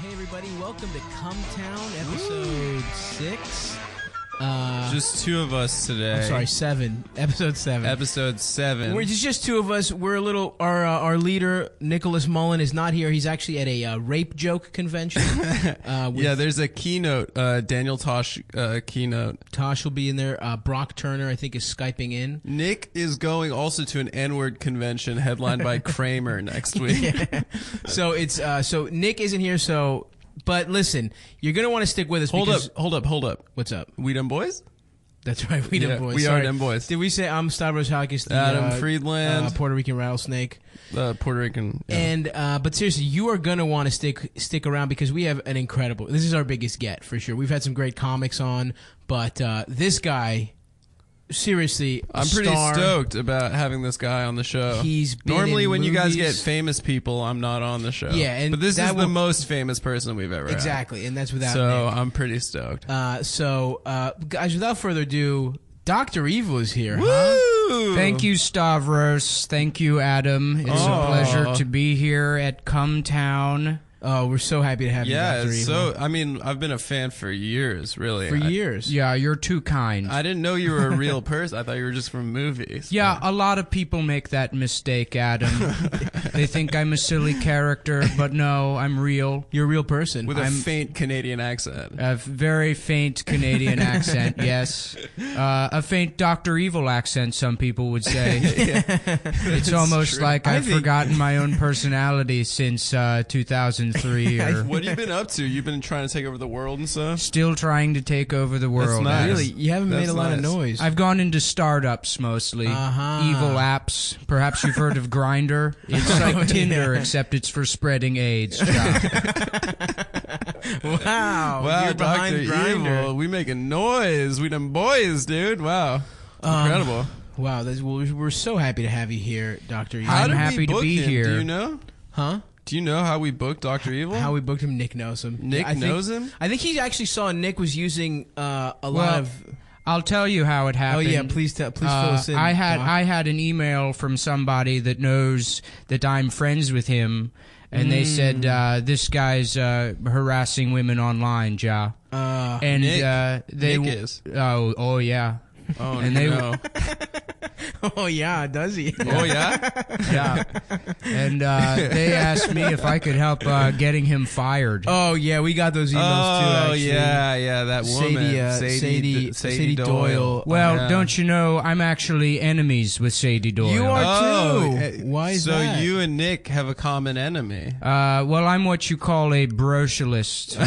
Hey everybody, welcome to Cumtown, episode 6. Just two of us today. I'm sorry, 7. Episode 7. Episode 7. It's just two of us. We're a little. Our leader, Nicholas Mullen, is not here. He's actually at a rape joke convention. Yeah, there's a keynote, Daniel Tosh keynote. Tosh will be in there. Brock Turner, I think, is Skyping in. Nick is going also to an N-word convention headlined by Kramer next week. Yeah. So it's so Nick isn't here. So. But listen, you're going to want to stick with us. Hold up. What's up? We Them Boys? That's right, we Them Boys. We Sorry. are Them Boys. Did we say I'm Stavros Hakis, the Adam Friedland, Puerto Rican rattlesnake? Puerto Rican. Yeah. And but seriously, you are going to want to stick around because we have an incredible. This is our biggest get for sure. We've had some great comics on, but this guy. Seriously, I'm pretty stoked about having this guy on the show. He's been normally in when movies. you guys get famous people, I'm not on the show. Yeah, but this is the most famous person we've ever exactly, had. And that's without. So Nick. I'm pretty stoked. Guys, without further ado, Dr. Evil is here. Woo! Huh? Thank you, Stavros. Thank you, Adam. It's a pleasure to be here at Cumtown. Oh, we're so happy to have you, Dr. Evil. So I mean, I've been a fan for years, really. For years. Yeah, you're too kind. I didn't know you were a real person. I thought you were just from movies. Yeah, a lot of people make that mistake, Adam. They think I'm a silly character, but no, I'm real. You're a real person. With a faint Canadian accent. A very faint Canadian accent, yes. A faint Dr. Evil accent, some people would say. It's almost like I've forgotten my own personality since 2003. What have you been up to? You've been trying to take over the world and stuff? Still trying to take over the world. That's nice. Really? You haven't made a lot of noise. I've gone into startups mostly. Evil apps. Perhaps you've heard of Grindr. It's like Tinder, except it's for spreading AIDS. Wow, you're Dr. Grindr. Evil. We making noise. We Them Boys, dude. Wow. Incredible. Wow, we're so happy to have you here, Dr. Evil. I'm happy to be here. Do you know? Huh? Do you know how we booked Dr. Evil? How we booked him? Nick knows him. Nick knows him? I think he actually saw Nick was using a lot of... I'll tell you how it happened. Oh yeah, please fill us in. I had an email from somebody that knows that I'm friends with him, and they said this guy's harassing women online, ja. And Nick is. Oh yeah. Oh and no. Oh yeah, does he? Oh yeah? Yeah. And they asked me if I could help getting him fired. Oh yeah, we got those emails too. Actually. Yeah, that woman, Sadie Doyle. Well, don't you know I'm actually enemies with Sadie Doyle? You are too. Why is that? So you and Nick have a common enemy. Well, I'm what you call a brocialist.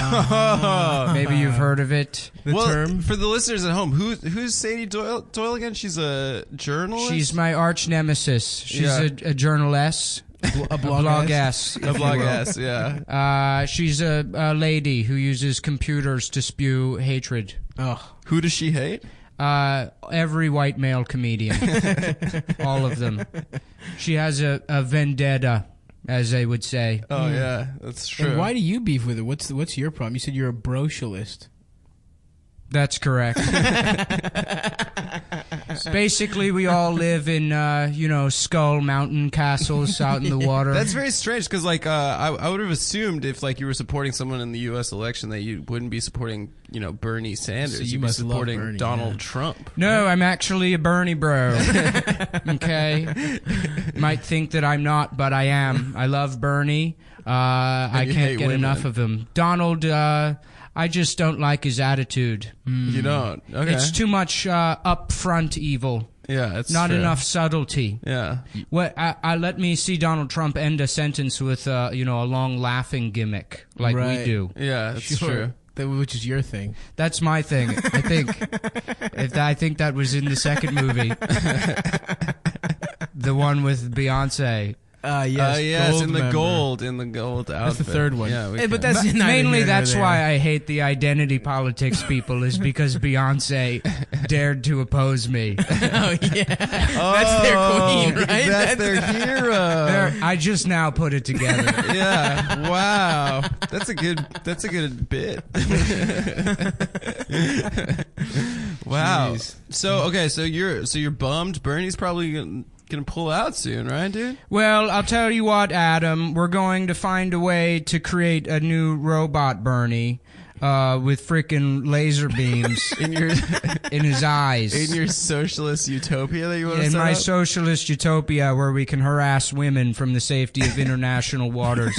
Maybe you've heard of it. The term? For the listeners at home, who's Sadie Doyle again? She's a journalist? She's my arch nemesis. She's a journaless. A blog-ass. A blog-ass, yeah. She's a lady who uses computers to spew hatred. Oh. Who does she hate? Every white male comedian. All of them. She has a vendetta, as they would say. Oh, yeah, that's true. And why do you beef with her? What's your problem? You said you're a brocialist. That's correct. Basically, we all live in, Skull Mountain castles out in the water. That's very strange because, like, I would have assumed if, like, you were supporting someone in the U.S. election that you wouldn't be supporting, Bernie Sanders. So you You'd must be supporting love Bernie, Donald Trump. No, I'm actually a Bernie bro. Okay? Might think that I'm not, but I am. I love Bernie. I can't get enough of him. Donald, I just don't like his attitude. You don't? Okay. It's too much upfront evil. Yeah, it's not true. enough subtlety. Yeah. Well, let me see Donald Trump end a sentence with a long laughing gimmick like we do. Yeah, that's true. Which is your thing. That's my thing. I think. I think that was in the second movie, the one with Beyonce. Yes, in the gold outfit. That's the third one. Yeah, but that's mainly that's why I hate the identity politics people is because Beyonce dared to oppose me. Oh yeah, that's their queen, right? That's their hero. I just now put it together. Yeah, wow, that's a good bit. Wow. Jeez. So you're bummed. Bernie's probably gonna pull out soon, right, dude? Well, I'll tell you what, Adam. We're going to find a way to create a new robot Bernie with frickin' laser beams in his eyes. In your socialist utopia that you want to In set my up? socialist utopia where we can harass women from the safety of international waters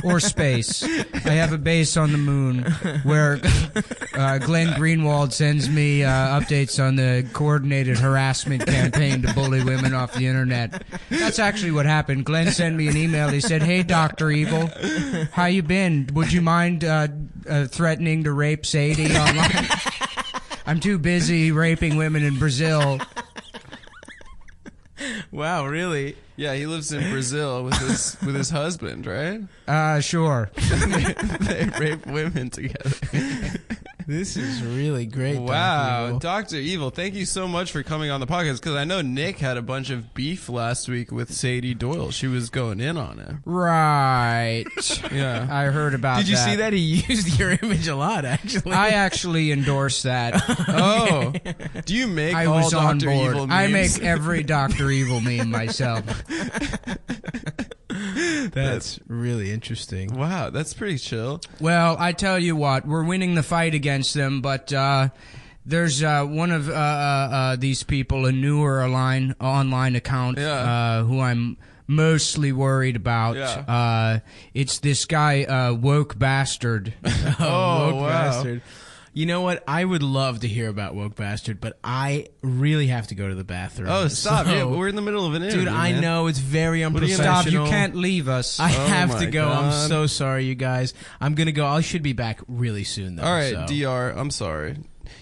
or space. I have a base on the moon where Glenn Greenwald sends me updates on the coordinated harassment campaign to bully women off the internet. That's actually what happened. Glenn sent me an email. He said, "Hey, Dr. Evil, how you been? Would you mind threatening to rape Sadie online? I'm too busy raping women in Brazil." Wow, really? Yeah, he lives in Brazil with his husband, right? Sure. They rape women together. This is really great. Wow, Dr. Dr. Evil, thank you so much for coming on the podcast, because I know Nick had a bunch of beef last week with Sadie Doyle. She was going in on him. Right. Yeah. I heard about that. Did you see that? He used your image a lot, actually. I actually endorse that. Oh, do you make I all was on Dr. board. Evil memes? I make every Dr. Evil meme myself. That's really interesting. Wow, that's pretty chill. Well, I tell you what, we're winning the fight against them, but there's one of these people, a newer online account, who I'm mostly worried about. Yeah. It's this guy, Woke Bastard. Woke wow. Bastard. You know what? I would love to hear about Woke Bastard, but I really have to go to the bathroom. Oh, stop. So- Yeah, we're in the middle of an interview, Dude, I man. know. It's very are you unprofessional. Stop, you can't leave us. I have my to go. God. I'm so sorry, you guys. I'm going to go. I should be back really soon, though. All right, so. DR, I'm sorry.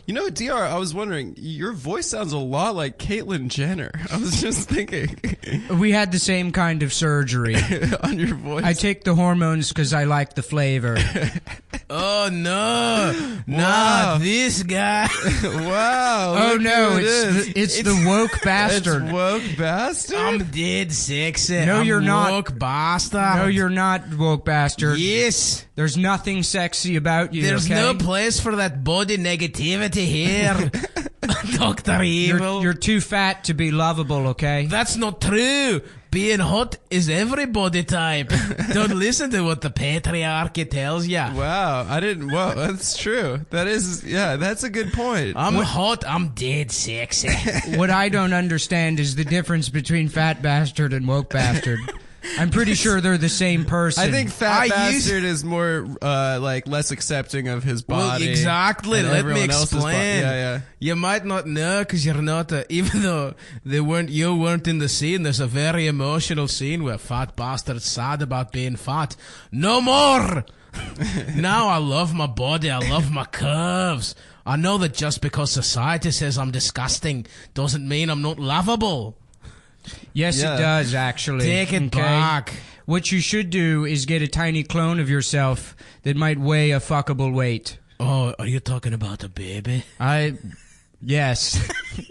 You know, DR, I was wondering, your voice sounds a lot like Caitlyn Jenner. I was just thinking We had the same kind of surgery. on your voice. I take the hormones because I like the flavor. Oh, no. Wow. Not this guy. Wow. Oh look no, who it is. it's the Woke Bastard. It's Woke Bastard? I'm dead sexy. No, I'm you're not. Woke bastard. No, you're not, Woke Bastard. Yes. There's nothing sexy about you. There's okay? no place for that body negativity here. Dr. Evil. You're too fat to be lovable, okay? That's not true. Being hot is every body type. Don't listen to what the patriarchy tells ya. Wow, I didn't. Whoa, that's true. That is, yeah, that's a good point. I'm hot. I'm dead sexy. What I don't understand is the difference between Fat Bastard and Woke Bastard. I'm pretty sure they're the same person. I think Fat I Bastard is more like less accepting of his body. Well, exactly. and Let me everyone else's explain. Yeah. You might not know because you're not. Even though you weren't in the scene. There's a very emotional scene where Fat Bastard's sad about being fat. No more. Now I love my body. I love my curves. I know that just because society says I'm disgusting doesn't mean I'm not lovable. Yes, Yeah. it does, actually. Take it back. What you should do is get a tiny clone of yourself that might weigh a fuckable weight. Oh, are you talking about a baby? Yes.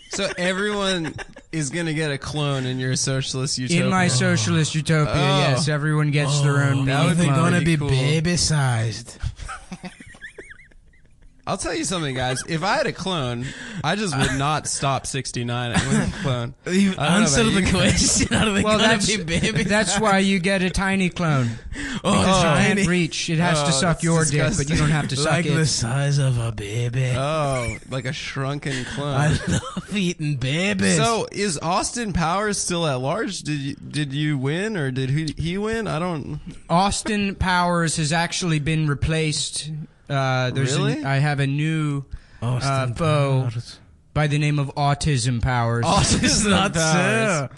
So everyone is gonna get a clone in your socialist utopia. In my socialist utopia, Oh. yes, everyone gets their own that mini would be clone. gonna pretty be cool. baby-sized. I'll tell you something, guys. If I had a clone, I just would not stop 69 with a clone. You I don't know answer about the you. question. Are they Well, gonna be baby? that's why you get a tiny clone. Oh, Because you tiny. can't reach. It has to suck that's your dick, but disgusting. you don't have to suck Like the it. size of a baby. Oh, like a shrunken clone. I love eating babies. So is Austin Powers still at large? Did you win or did he win? I don't. Austin Powers has actually been replaced. Really? I have a new Austin foe Powers. by the name of Autism Powers. It's not so.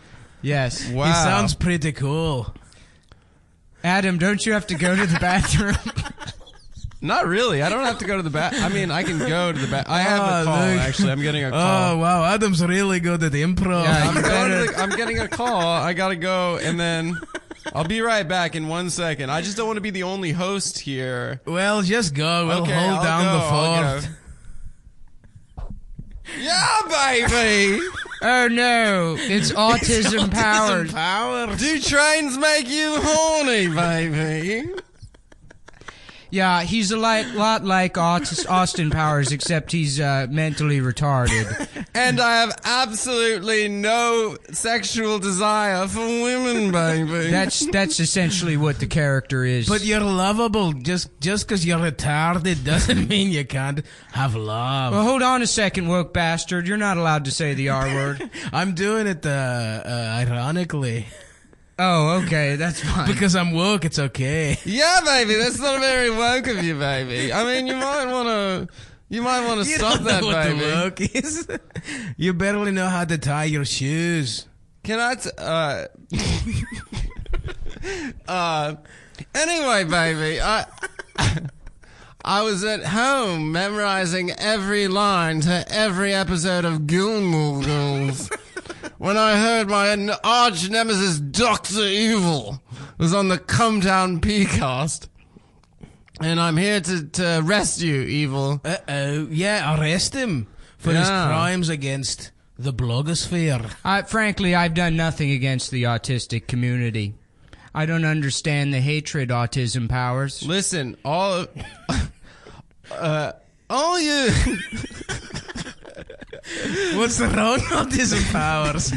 Yes. Wow. He sounds pretty cool. Adam, don't you have to go to the bathroom? Not really. I don't have to go to the bath. I mean, I can go to the bath. I have a Oh, call, look. actually. I'm getting a Oh, call. wow. Adam's really good at improv. Yeah, I'm getting a call. I gotta go, and then I'll be right back in 1 second. I just don't want to be the only host here. Well, just go. We'll Okay, hold I'll down go, the I'll fort. go. Yeah, baby! Oh no, it's Autism Powers. Powers. Do trains make you horny, baby? Yeah, he's a lot like Austin Powers, except he's mentally retarded. And I have absolutely no sexual desire for women, baby. That's essentially what the character is. But you're lovable. Just because you're retarded doesn't mean you can't have love. Well, hold on a second, woke bastard. You're not allowed to say the R word. I'm doing it ironically. Oh, okay, that's fine. Because I'm woke, it's okay. Yeah, baby, that's not very woke of you, baby. I mean, you might want to stop that, what baby. the woke is. You barely know how to tie your shoes. Can I? Anyway, baby, I was at home memorizing every line to every episode of Gilmore Girls when I heard my arch nemesis Dr. Evil was on the Cumtown P-cast. And I'm here to arrest you, Evil. Uh-oh. Yeah, arrest him for his crimes against the blogosphere. Frankly, I've done nothing against the autistic community. I don't understand the hatred autism powers. Listen, all you... What's wrong, autism powers?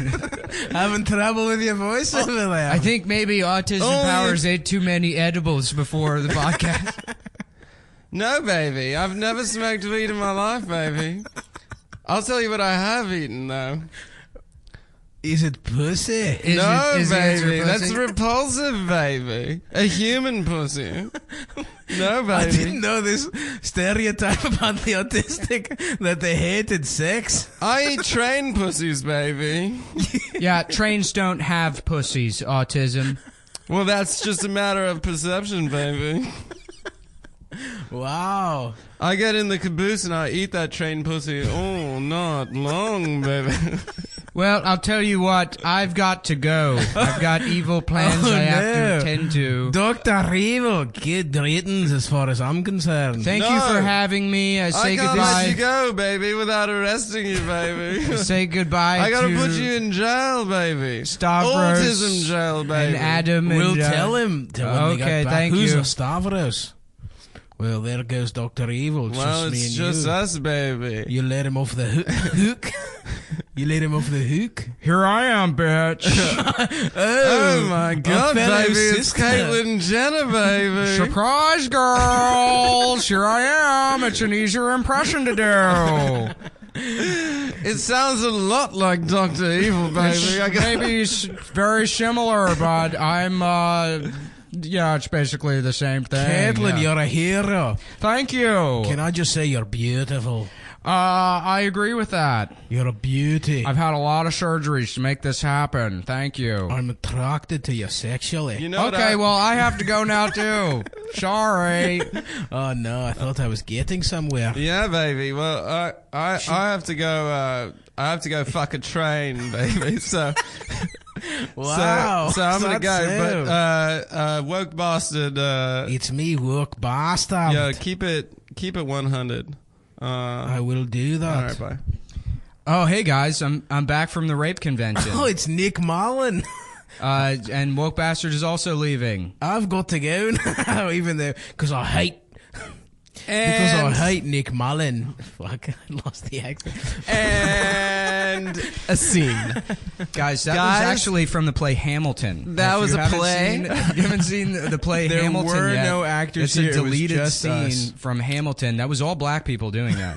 Having trouble with your voice over there? I think maybe autism powers ate too many edibles before the podcast. No, baby. I've never smoked weed in my life, baby. I'll tell you what I have eaten, though. Is it pussy? No, is baby. it That's repulsive, baby. A human pussy. No, baby. I didn't know this stereotype about the autistic, that they hated sex. I eat train pussies, baby. Yeah, trains don't have pussies, autism. Well, that's just a matter of perception, baby. Wow. I get in the caboose and I eat that train pussy all not long, baby. Well, I'll tell you what, I've got to go. I've got evil plans I have to attend to. Dr. Evil, good riddance as far as I'm concerned. Thank you for having me. Say I can't goodbye. let you go, baby, without arresting you, baby. Say goodbye I gotta to put you in jail, baby. Stavros Autism jail, baby. and Adam. We'll and, tell him when we get back. Thank Who's you. a Stavros? Well, there goes Dr. Evil. It's Well, just me it's and just you. us, baby. You let him off the hook. You let him off the hook. Here I am, bitch. Oh my God, fellow baby! It's sister. Caitlyn Jenner, baby. Surprise, girls. Here I am. It's an easier impression to do. It sounds a lot like Dr. Evil, baby. Maybe it's very similar, but I'm, yeah, it's basically the same thing. Caitlyn, yeah. you're a hero. Thank you. Can I just say you're beautiful? I agree with that. You're a beauty. I've had a lot of surgeries to make this happen. Thank you. I'm attracted to you sexually. You know what Okay, well, I have to go now, too. Sorry. Oh no, I thought I was getting somewhere. Yeah, baby. Well, I have to go. I have to go fuck a train, baby. So. Wow. So I'm gonna That's go. it. But woke bastard. It's me, woke bastard. Yeah, keep it 100. I will do that. All right, bye. Oh, hey, guys. I'm back from the rape convention. Oh, it's Nick Mullen. And Woke Bastard is also leaving. I've got to go now, even though, because I hate Nick Mullen. Fuck, I lost the accent. And a scene. Guys, that was actually from the play Hamilton. That If was you a haven't play? you haven't seen the play There Hamilton were yet. no actors It's here, a it was deleted just scene us. from Hamilton. That was all black people doing that.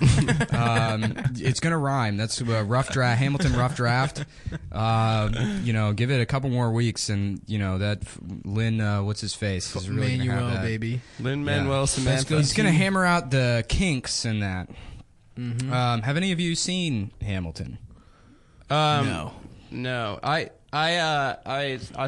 It's going to rhyme. That's a rough draft. Hamilton rough draft. Give it a couple more weeks and, that Lynn, what's his face? Is really gonna have Manuel, that. baby. Lin-Manuel Samantha. He's going to hammer out the kinks in that. Have any of you seen Hamilton? No. No, I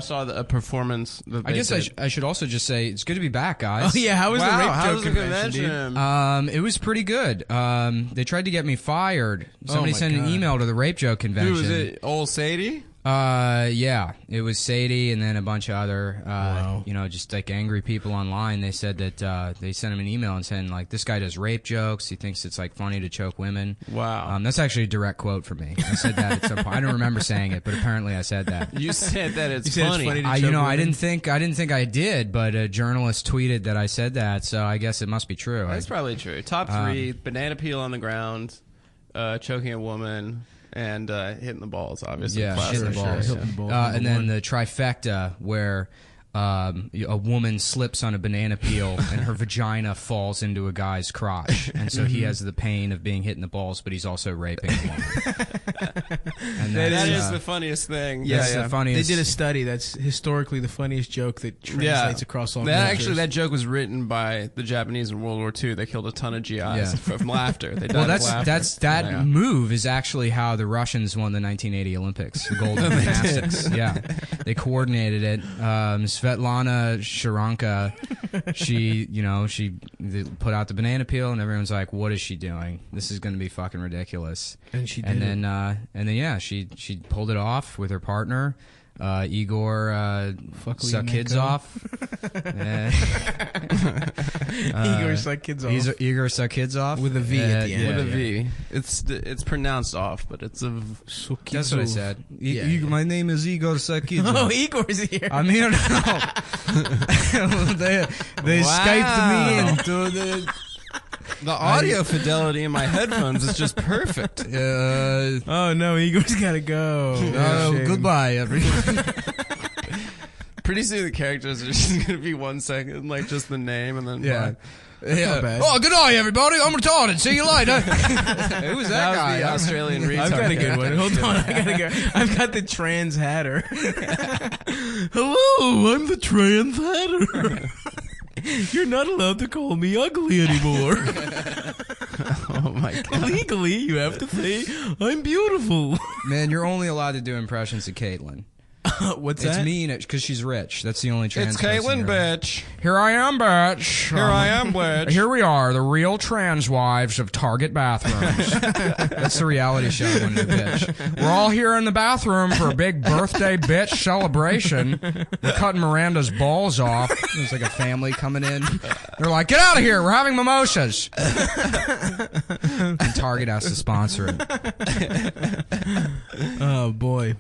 saw a performance. That I they guess did. I should also just say it's good to be back, guys. Oh yeah, how was the Wow, rape how joke was the convention, convention? dude? It was pretty good. They tried to get me fired. Somebody my sent an God. email to the rape joke convention. Who was it? Old Sadie? Yeah, it was Sadie and then a bunch of other, Wow. just like angry people online. They said that they sent him an email and saying like, this guy does rape jokes. He thinks it's like funny to choke women. Wow. That's actually a direct quote from me. I said that at some point. I don't remember saying it, but apparently I said that. You said that it's You said it's funny. funny to I choke women? I didn't think I did, but a journalist tweeted that I said that, so I guess it must be true. That's probably true. Top 3, banana peel on the ground, choking a woman, and hitting the balls, obviously. Yeah, Classic. hitting the balls. Hitting the balls, And number then one. the trifecta where a woman slips on a banana peel and her vagina falls into a guy's crotch, and so he has the pain of being hit in the balls, but he's also raping a woman. And That is the funniest thing. Yes, yeah, the funniest. They did a study that's historically the funniest joke that translates across all that cultures. actually, that joke was written by the Japanese in World War II. They killed a ton of GIs Yeah. from laughter. They died Well, of laughter. that move is actually how the Russians won the 1980 Olympics, the gold in gymnastics. Yeah, they coordinated it. Svetlana Sharanka, she put out the banana peel, and everyone's like, "What is she doing? This is going to be fucking ridiculous." And she did. She pulled it off with her partner. Igor suck kids Fuckly off. Igor suck kids off. Igor suck kids off With a V at the end. yeah, With a yeah. V. It's pronounced off, but it's a That's what I said. Yeah, Igor, my name is Igor Sakidze. Oh, Igor's here. I'm here now. they Skyped me into the audio fidelity in my headphones is just perfect. Oh no, Igor's gotta go. Shame. goodbye, everyone. Pretty soon the characters are just gonna be 1 second, like just the name, and then Yeah. not bad. Oh, good night, everybody. I'm retarded. See you later. Who was that that guy? was the Australian retard. I've got a good one. character. Hold on, I gotta go. I've got the trans hatter. Hello, I'm the trans hatter. You're not allowed to call me ugly anymore. Oh my god. Legally, you have to say I'm beautiful. Man, you're only allowed to do impressions of Caitlyn. What's It's that? mean because she's rich. That's the only trans It's person Caitlyn, you're- bitch. Here I am, bitch. Here I am, bitch. Here we are, the real trans wives of Target bathrooms. That's the reality show when they bitch. We're all here in the bathroom for a big birthday bitch celebration. We're cutting Miranda's balls off. There's like a family coming in. They're like, get out of here. We're having mimosas. And Target has to sponsor it. Oh boy.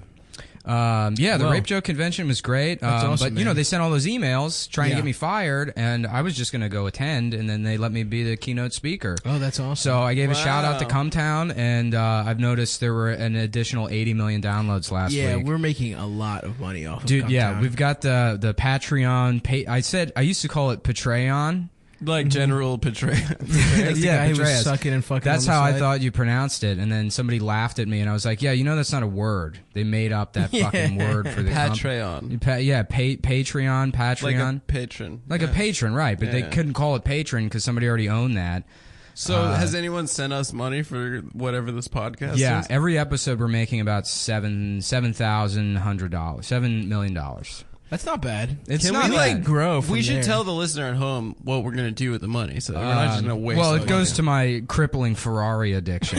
The Well, rape joke convention was great. That's awesome, but man. they sent all those emails trying to Yeah. get me fired, and I was just going to go attend, and then they let me be the keynote speaker. Oh, that's awesome. So I gave a shout out to Wow. Cumtown, and I've noticed there were an additional 80 million downloads last yeah, week. we're making a lot of money off of Dude, yeah, Cumtown. we've got the Patreon. I used to call it Patreon. Like general portrayal. That's the guy who was Patreon. sucking and fucking That's on the how I side. thought you pronounced it, and then somebody laughed at me, and I was like, "Yeah, that's not a word. They made up that fucking word for the Patreon. Patreon, Like a patron. Like a patron, right? But they Yeah. couldn't call it patron because somebody already owned that. So has anyone sent us money for whatever this podcast Yeah, is? every episode we're making about $7,100, $7 million. That's not bad. It's Can not we bad. like grow from We should there? tell the listener at home what we're going to do with the money, so we're not just going to waste Well, it. it goes to my crippling Ferrari addiction.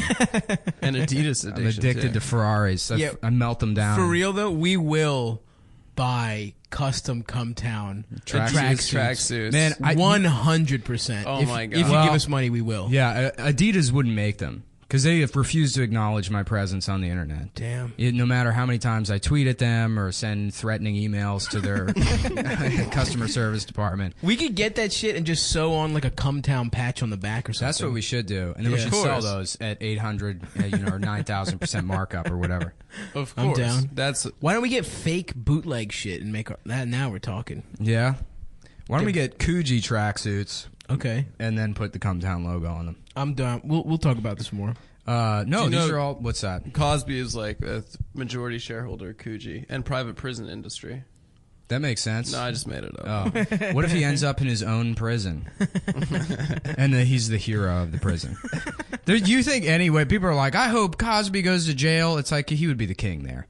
an Adidas addiction. I'm addicted to Ferraris. Yeah. I melt them down. For real though, we will buy custom Cumtown Tracksuits. Man, 100%. Oh my God. If you Well, give us money, we will. Yeah, Adidas wouldn't make them because they have refused to acknowledge my presence on the internet. Damn. No matter how many times I tweet at them or send threatening emails to their customer service department. We could get that shit and just sew on like a Cumtown patch on the back or something. That's what we should do, and then we Yeah. should Of sell course. those at 800, or 9,000% markup or whatever. Of I'm course. down. That's Why don't we get fake bootleg shit and make that? Now we're talking. Yeah. Why don't we get Coogee tracksuits Okay, and then put the Cumtown logo on them? I'm done. We'll talk about this more. No, Do you these know- are all. What's that? Cosby is like a majority shareholder of Coogee and private prison industry. That makes sense. No, I just made it up. Oh, what if he ends up in his own prison, and then he's the hero of the prison? You think anyway? People are like, I hope Cosby goes to jail. It's like he would be the king there.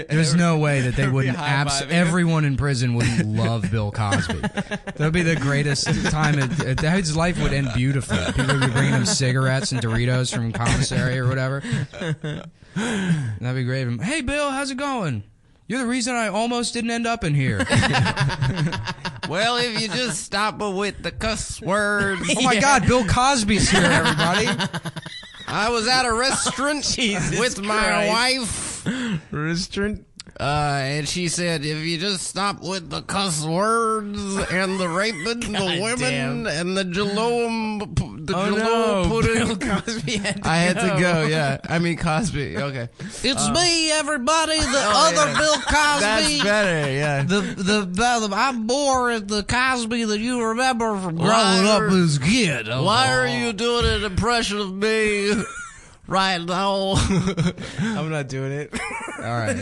There's no way that they wouldn't. high-fiving him. Everyone in prison wouldn't love Bill Cosby. That would be the greatest time. His life would end beautifully. People would be bringing him cigarettes and Doritos from commissary or whatever. That'd be great. Hey, Bill, how's it going? You're the reason I almost didn't end up in here. Well, if you just stop with the cuss words. Oh my God, Bill Cosby's here, everybody. I was at a restaurant with my wife. Restaurant. And she said, if you just stop with the cuss words and the raping, the women, and the jalom pudding. Bill Cosby had to I had to go, yeah. I mean Cosby, okay. It's me, everybody, the other Bill Cosby. That's better, yeah. I'm more the Cosby that you remember from growing up as a kid. Why are you doing an impression of me right now? I'm not doing it. All right.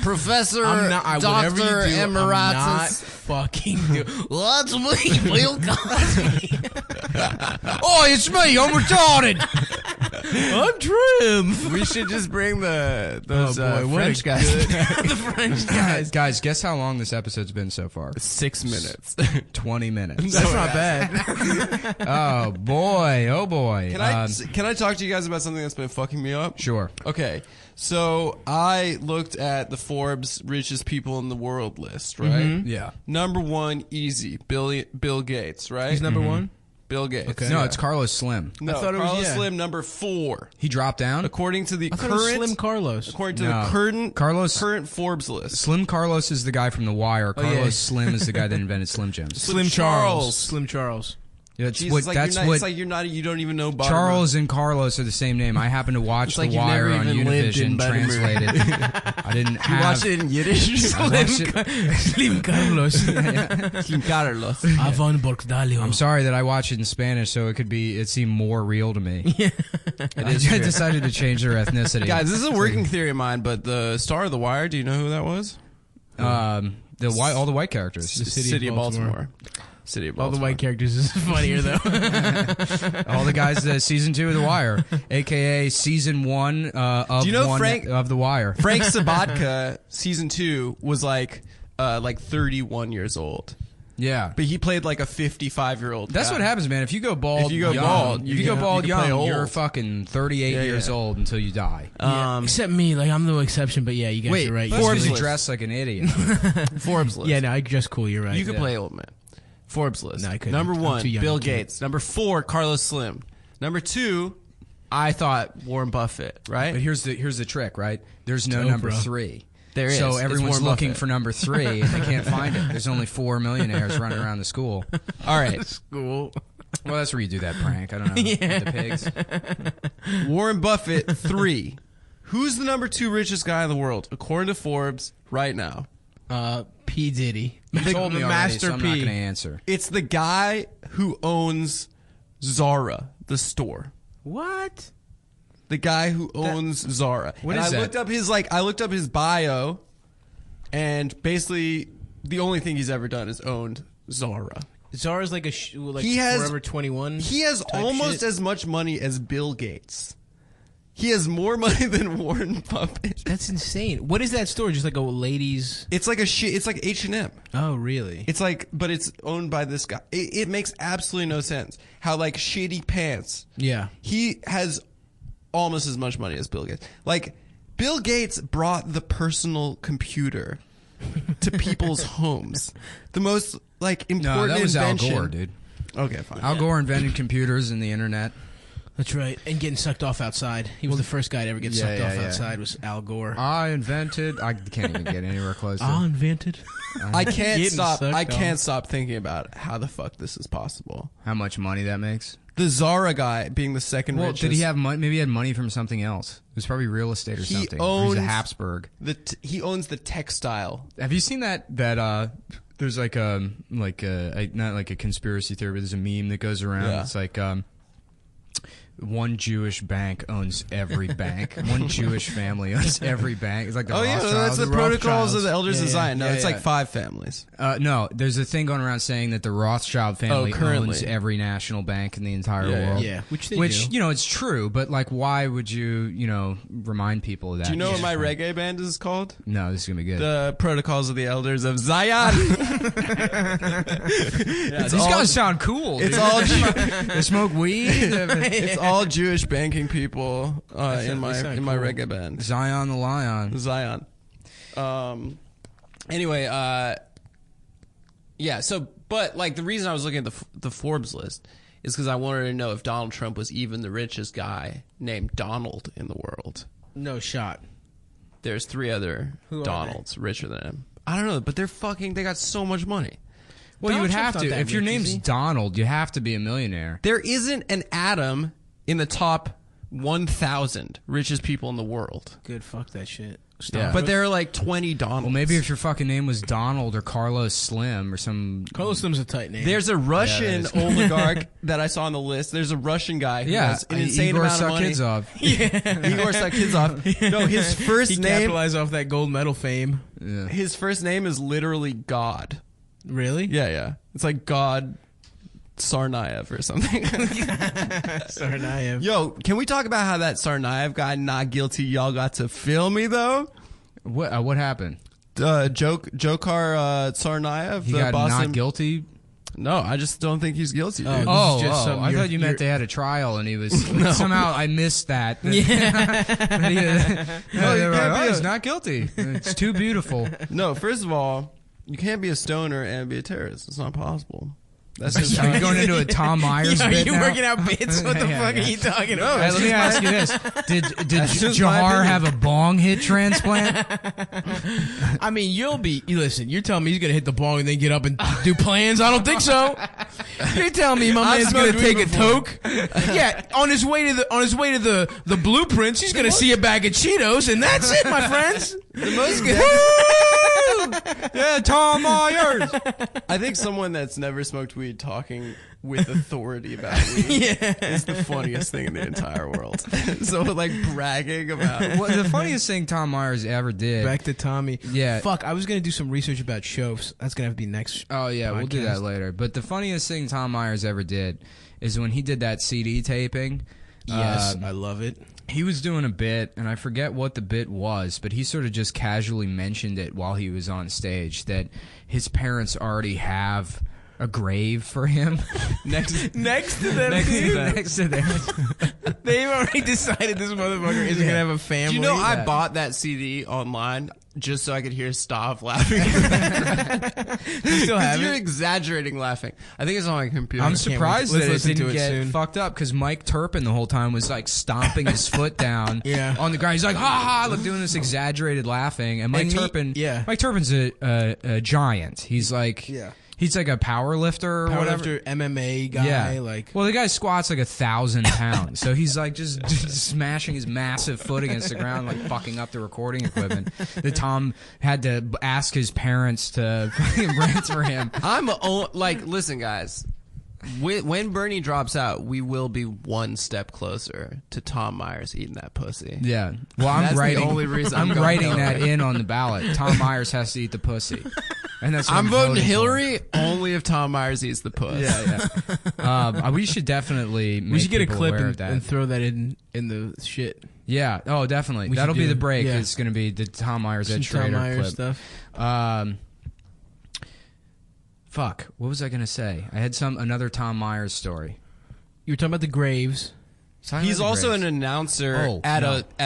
Professor Whatever you Dr. do, I'm not Emeritus. fucking do. What's me, Bill Cosby? Oh, it's me. I'm retarded. I'm trim. We should just bring those what French a guys. the French guys. Guys, guess how long this episode's been so far? 6 minutes. 20 minutes. That's not bad. Oh, boy. Oh, boy. Can I talk to you guys about something that's been fucking me up? Sure. Okay, so I looked at the Forbes richest people in the world list, right? Yeah. Number 1, easy, Bill Gates, right? He's number one. Bill Gates. Okay. No, it's Carlos Slim. No, I thought it was- Carlos yeah. Slim, number 4. He dropped down. According to the I thought it was current Slim Carlos. according to No. the current Carlos- Forbes list. Slim Carlos is the guy from The Wire. Oh, yeah. Carlos Slim is the guy that invented Slim Jims. Slim Charles. Slim Charles. That's Jesus, what. like That's you're not, what. it's like you don't even know Buttermilk. Charles and Carlos are the same name. I happened to watch It's The like you've Wire never on even lived in Univision Buttermilk. translated. I didn't You have. watched it in Yiddish. I watched it- Slim Carlos. Slim Carlos. Avon Borgdalio. I'm sorry that I watched it in Spanish, so it seemed more real to me. I is true. decided to change their ethnicity. Guys, this is a working theory of mine, but the star of The Wire, do you know who that was? all the white characters. The City of Baltimore. City of All Baltimore. the white characters is funnier though. All the guys that season 2 of The Wire, aka season 1 of Do you know one Frank- of The Wire. Frank Sabatka, season 2, was like 31 years old. Yeah. But he played like a 55-year-old That's guy. what happens, man. If you go bald, If you go young, bald, if you you go can- bald you can play young, old. you're fucking 38 Yeah, years yeah. old until you die. Except me, like I'm the exception, but yeah, you guys Wait, are right. That's Forbes because you list. dress like an idiot. Forbes list. Yeah, no, I dress cool. You're right. You could Yeah. play old man. Forbes list. No, I couldn't. Number I'm 1, too young Bill to. Gates. Number 4, Carlos Slim. Number 2, I thought Warren Buffett, right? But here's the trick, right? There's no Oprah. number 3. There is. So It's everyone's Warren looking Buffett. for number 3, and they can't find it. There's only 4 millionaires running around the school. All right. School. Well, that's where you do that prank. I don't know. With the pigs. Warren Buffett, 3. Who's the number 2 richest guy in the world, according to Forbes, right now? P Diddy. You told me the already, Master so I'm not P. going to answer. It's the guy who owns Zara, the store. What? The guy who owns Zara. What and is I that? looked up his bio, and basically the only thing he's ever done is owned Zara. Zara's like He has- Forever 21. He has almost shit. as much money as Bill Gates. He has more money than Warren Buffett. That's insane. What is that store? Just like a ladies. It's like it's like H&M. Oh, really? It's like, but it's owned by this guy. It makes absolutely no sense. How like shitty pants. Yeah. He has almost as much money as Bill Gates. Like, Bill Gates brought the personal computer to people's homes. The most like important No, that was invention. Al Gore, dude. Okay, fine. Al Gore invented computers and the internet. That's right. And getting sucked off outside. He was the first guy to ever get Yeah, sucked yeah, off yeah. outside was Al Gore. I can't even get anywhere close to I invented. I can't Getting stop. sucked I can't off. stop thinking about how the fuck this is possible. how much money that makes. The Zara guy being the second Well, richest. did he have money? Maybe he had money from something else. It was probably real estate or He something. Or he's a owns- Habsburg. He owns the textile. Have you seen that there's like not like a conspiracy theory, but there's a meme that goes around. Yeah. It's like one Jewish bank owns every bank. One Jewish family owns every bank. It's like the Oh yeah, Rothschilds. that's the protocols of the Elders Yeah, of Zion. No, yeah, it's yeah. like 5 families. No, there's a thing going around saying that the Rothschild family currently. owns every national bank in the entire Yeah, world. Yeah, which they do. you know, it's true, but like, why would you remind people of that? Do you know what Yeah. my reggae band is called? No, this is gonna be good. The Protocols of the Elders of Zion. These guys sound cool. It's dude. all They smoke weed. it's all Jewish banking people in They my sound in my cool. reggae band. Zion the Lion. Zion. Anyway, yeah. So, but like the reason I was looking at the Forbes list is because I wanted to know if Donald Trump was even the richest guy named Donald in the world. No shot. There's 3 other Donalds richer than him. I don't know, but they got so much money. Well, you would have Trump's not to. that If your rich, name's is he? Donald, you have to be a millionaire. There isn't an atom in the top 1,000 richest people in the world. Good, fuck that shit. Yeah. But there are like 20 Donalds. Well, maybe if your fucking name was Donald or Carlos Slim or some... Carlos Slim's a tight name. There's a Russian oligarch that I saw on the list. There's a Russian guy who has an insane Igor amount of money. Sakizov. Igor Sakizov. No, his first he name. capitalized off that gold medal fame. Yeah. His first name is literally God. Really? Yeah. It's like God Sarnaev or something. Sarnaev. Yo, can we talk about how that Sarnaev guy, not guilty, y'all got to film me though? What happened? Jokar Sarnaev, He the got Boston. not guilty? No, I just don't think he's guilty. Dude. Oh, this is just some- I you're- thought you meant they had a trial and he was... Somehow I missed that. Yeah. They were can't like, be he's not guilty. It's too beautiful. No, first of all, you can't be a stoner and be a terrorist. It's not possible. That's just Are you going into a Tom Myers Are bit you now? working out bits? What the Yeah, fuck yeah. are you talking about? Hey, let me ask you this: Did just my Jahar opinion. have a bong hit transplant? I mean, listen, you're telling me he's going to hit the ball and then get up and do plans? I don't think so. You're telling me my I've man's going to smoked take weed a toke? Yeah, on his way to the blueprints, he's going to see a bag of Cheetos and that's it, my friends. the most. Yeah, Tom Myers. I think someone that's never smoked weed talking with authority about weed is the funniest thing in the entire world. So like bragging about. Well, the funniest thing Tom Myers ever did. Back to Tommy. Yeah. Fuck, I was going to do some research about shows. That's going to have to be next. Oh yeah, we'll do podcast. that later. But the funniest thing Tom Myers ever did is when he did that CD taping. Yes, I love it. He was doing a bit, and I forget what the bit was, but he sort of just casually mentioned it while he was on stage, that his parents already have a grave for him Next to them, dude. next to theirs. They've already decided this motherfucker isn't going to have a family. Do you know I Yeah. bought that CD online just so I could hear Stav laughing? you still have You're it? exaggerating laughing. I think it's on my computer. I'm wait. surprised Let's that it listen to didn't it get soon. fucked up because Mike Turpin the whole time was like stomping his foot down Yeah. on the ground. He's like, ha ha, like doing this exaggerated laughing. And Mike And Turpin, yeah. Mike Turpin's a giant. He's like, he's like a power lifter or whatever. Powerlifter, MMA guy, like well, the guy squats like 1,000 pounds, so he's like just smashing his massive foot against the ground, like fucking up the recording equipment. That Tom had to ask his parents to fucking rent for him. like, listen, guys. When Bernie drops out, we will be one step closer to Tom Myers eating that pussy. Yeah. Well, I'm That's the writing. only reason I'm I'm going writing Hillary. that in on the ballot. Tom Myers has to eat the pussy, and that's what I'm voting for. Hillary only if Tom Myers eats the puss. Yeah. We should definitely. Make we should get a people clip aware of that. and throw that in the shit. Yeah. Oh, definitely. We That'll should be do- the break. yeah. It's going to be the Tom Myers Ed Some Tom Schrader Myers clip. stuff. Fuck. What was I going to say? I had another Tom Myers story. You were talking about the graves. He's also an announcer at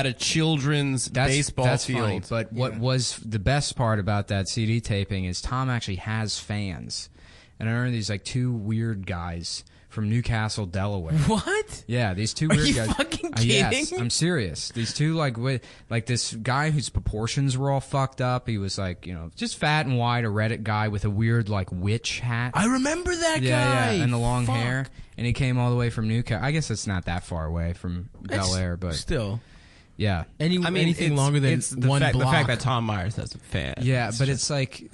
a children's baseball that's field. funny, but what was the best part about that CD taping is Tom actually has fans, and I remember these like 2 weird guys from Newcastle, Delaware. What? Yeah, these 2 Are weird you guys. fucking Yes, kidding? I'm serious. These 2 like this guy whose proportions were all fucked up. He was like, just fat and wide, a Reddit guy with a weird like witch hat. I remember that guy. Yeah, and the long Fuck. hair. And he came all the way from Newcastle. I guess it's not that far away from Bel Air, but still, yeah. anything it's- longer than it's the one fact, block. The fact that Tom Myers has a fan. Yeah, but it's like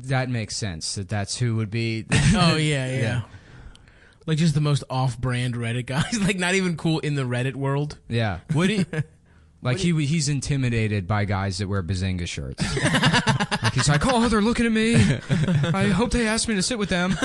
that makes sense that's who would be. Oh yeah. Like just the most off-brand Reddit guys, like not even cool in the Reddit world. Yeah. Would he? Like he's intimidated by guys that wear Bazinga shirts. Like he's like, oh, they're looking at me. I hope they ask me to sit with them.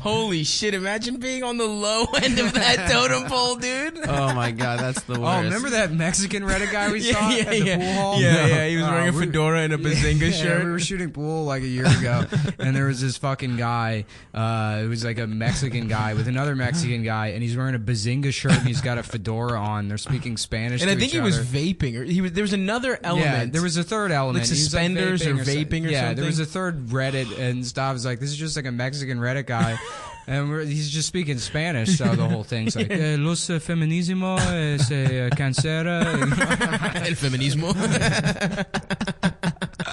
Holy shit, imagine being on the low end of that totem pole, dude. Oh my god, that's the worst. Oh, remember that Mexican Reddit guy we saw at the pool hall? Yeah, he was wearing a fedora and a Bazinga shirt. We were shooting pool like a year ago, and there was this fucking guy who was like a Mexican guy with another Mexican guy, and he's wearing a Bazinga shirt and he's got a fedora on. They're speaking Spanish and to I think each he was other. vaping. Or there was another element. Yeah, there was a third element. Like suspenders He was, or vaping or yeah, something. there was a third Reddit, and Stav was like, this is just like a Mexican Reddit guy. And he's just speaking Spanish, so the whole thing's like, los feminismo es cancera. El feminismo.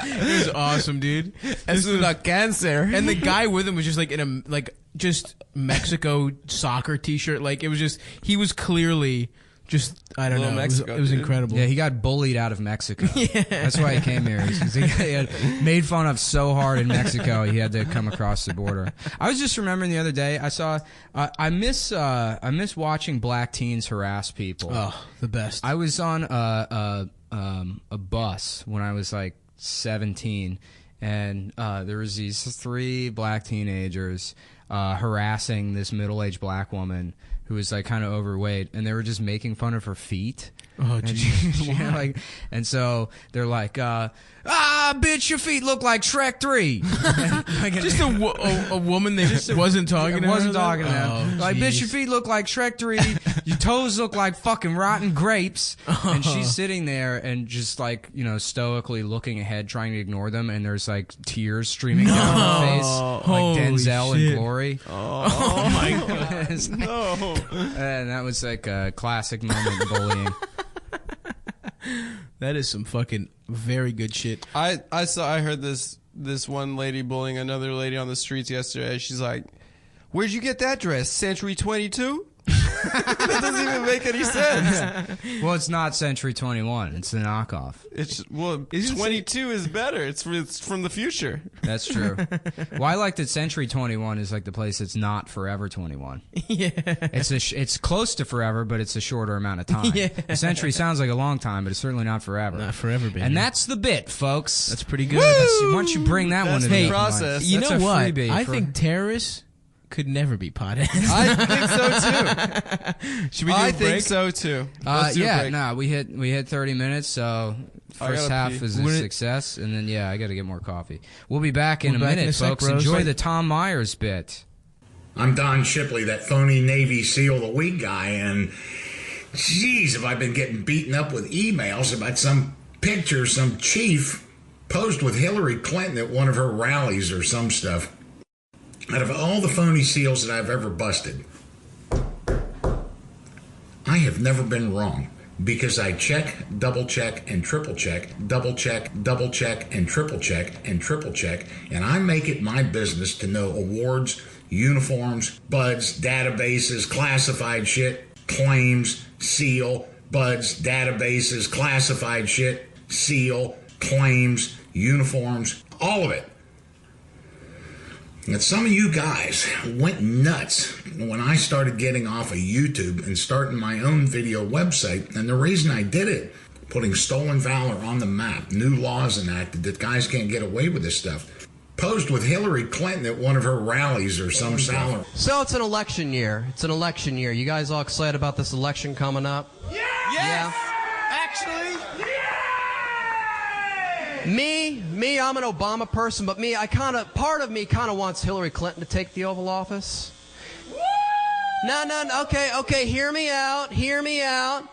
It was awesome, dude. Es una cancer. And the guy with him was just like in a just Mexico soccer t-shirt. Like it was just he was clearly just I don't know. Mexico, it was dude. incredible. Yeah, he got bullied out of Mexico. Yeah. That's why he came here. He had made fun of so hard in Mexico, he had to come across the border. I was just remembering the other day, I saw, I miss watching black teens harass people. Oh, the best. I was on a bus when I was like 17, and there was these 3 black teenagers harassing this middle-aged black woman who was like kind of overweight, and they were just making fun of her feet. Oh, jeez. And so they're like, bitch, your feet look like Shrek 3. Just a woman that wasn't talking to her. Wasn't talking to them. Oh, Like, geez. bitch, your feet look like Shrek 3. Your toes look like fucking rotten grapes. And she's sitting there and just like, you know, stoically looking ahead, trying to ignore them. And there's like tears streaming down her face. Like Holy Denzel shit. in Glory. Oh my god. It's like- No. And that was like a classic moment of bullying. That is some fucking very good shit. I heard this one lady bullying another lady on the streets yesterday. She's like, "Where'd you get that dress? Century 22?" That doesn't even make any sense. Well, it's not Century 21. It's the knockoff. It's 22 is better. It's from the future. That's true. Well, I like that Century 21 is like the place that's not Forever 21. Yeah. It's close to forever, but it's a shorter amount of time. Yeah. A century sounds like a long time, but it's certainly not forever. Not forever, baby. And that's the bit, folks. That's pretty good. Once you bring that one to the the process. You That's know a what? freebie I for- think terrorists could never be potheads. I think so too. Should we do a I break? think so too. Let's do a yeah, break. no, we hit 30 minutes, so first gotta half pee. is a We're- success, and then I got to get more coffee. We'll be back in We'll a back in minute, a sec, folks. bros. Enjoy the Tom Myers bit. I'm Don Shipley, that phony Navy SEAL of the Week guy, and geez, have I been getting beaten up with emails about some picture some chief posed with Hillary Clinton at one of her rallies or some stuff. Out of all the phony SEALs that I've ever busted, I have never been wrong because I check, double check, and triple check, double check, and triple check, and I make it my business to know awards, uniforms, buds, databases, classified shit, claims, SEAL, buds, databases, classified shit, SEAL, claims, uniforms, all of it. And some of you guys went nuts when I started getting off of YouTube and starting my own video website. And the reason I did it, putting stolen valor on the map, new laws enacted that guys can't get away with this stuff. Posed with Hillary Clinton at one of her rallies or some salary. So it's an election year. It's an election year. You guys all excited about this election coming up? Yes! Actually, Me, I'm an Obama person, but part of me kind of wants Hillary Clinton to take the Oval Office. No, okay, hear me out.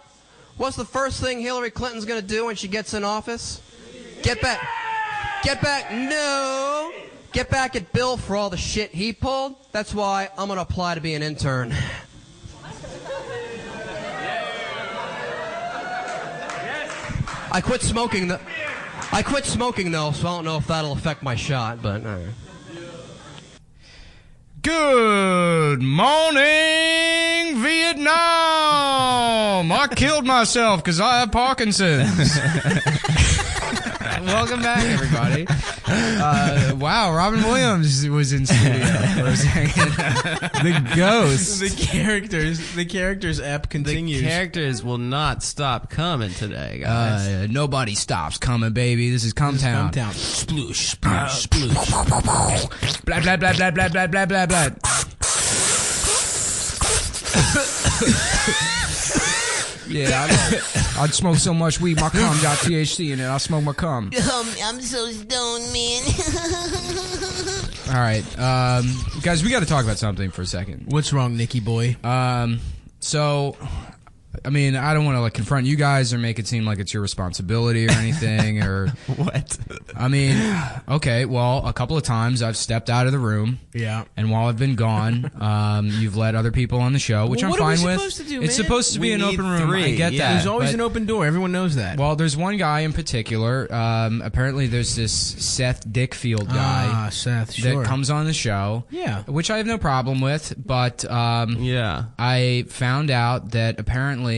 What's the first thing Hillary Clinton's going to do when she gets in office? Get back at Bill for all the shit he pulled. That's why I'm going to apply to be an intern. I quit smoking though, so I don't know if that'll affect my shot, but all right. Good morning, Vietnam! I killed myself because I have Parkinson's. Welcome back, everybody. Wow, Robin Williams was in studio for a second. The ghost. The characters app continues. the characters will not stop coming today, guys. Nobody stops coming, baby. This is Cumtown. Cumtown. Sploosh, sploosh, sploosh. Blah, blah, blah, blah, blah, blah, blah, blah, blah. Yeah, I'd smoke so much weed, my cum got THC in it. I'll smoke my cum. I'm so stoned, man. All right, guys, we got to talk about something for a second. What's wrong, Nicky boy? So, I mean, I don't want to like confront you guys or make it seem like it's your responsibility or anything. Or What? I mean, okay, well, a couple of times I've stepped out of the room. Yeah. And while I've been gone, you've let other people on the show, which Well, I'm what are we fine with. supposed to do, It's man? supposed to be We an need open room. I three, get yeah. that. There's always but- an open door. Everyone knows that. Well, there's one guy in particular. Apparently, there's this Seth Dickfield guy Seth, sure. that comes on the show. Yeah. Which I have no problem with, but Yeah. I found out that apparently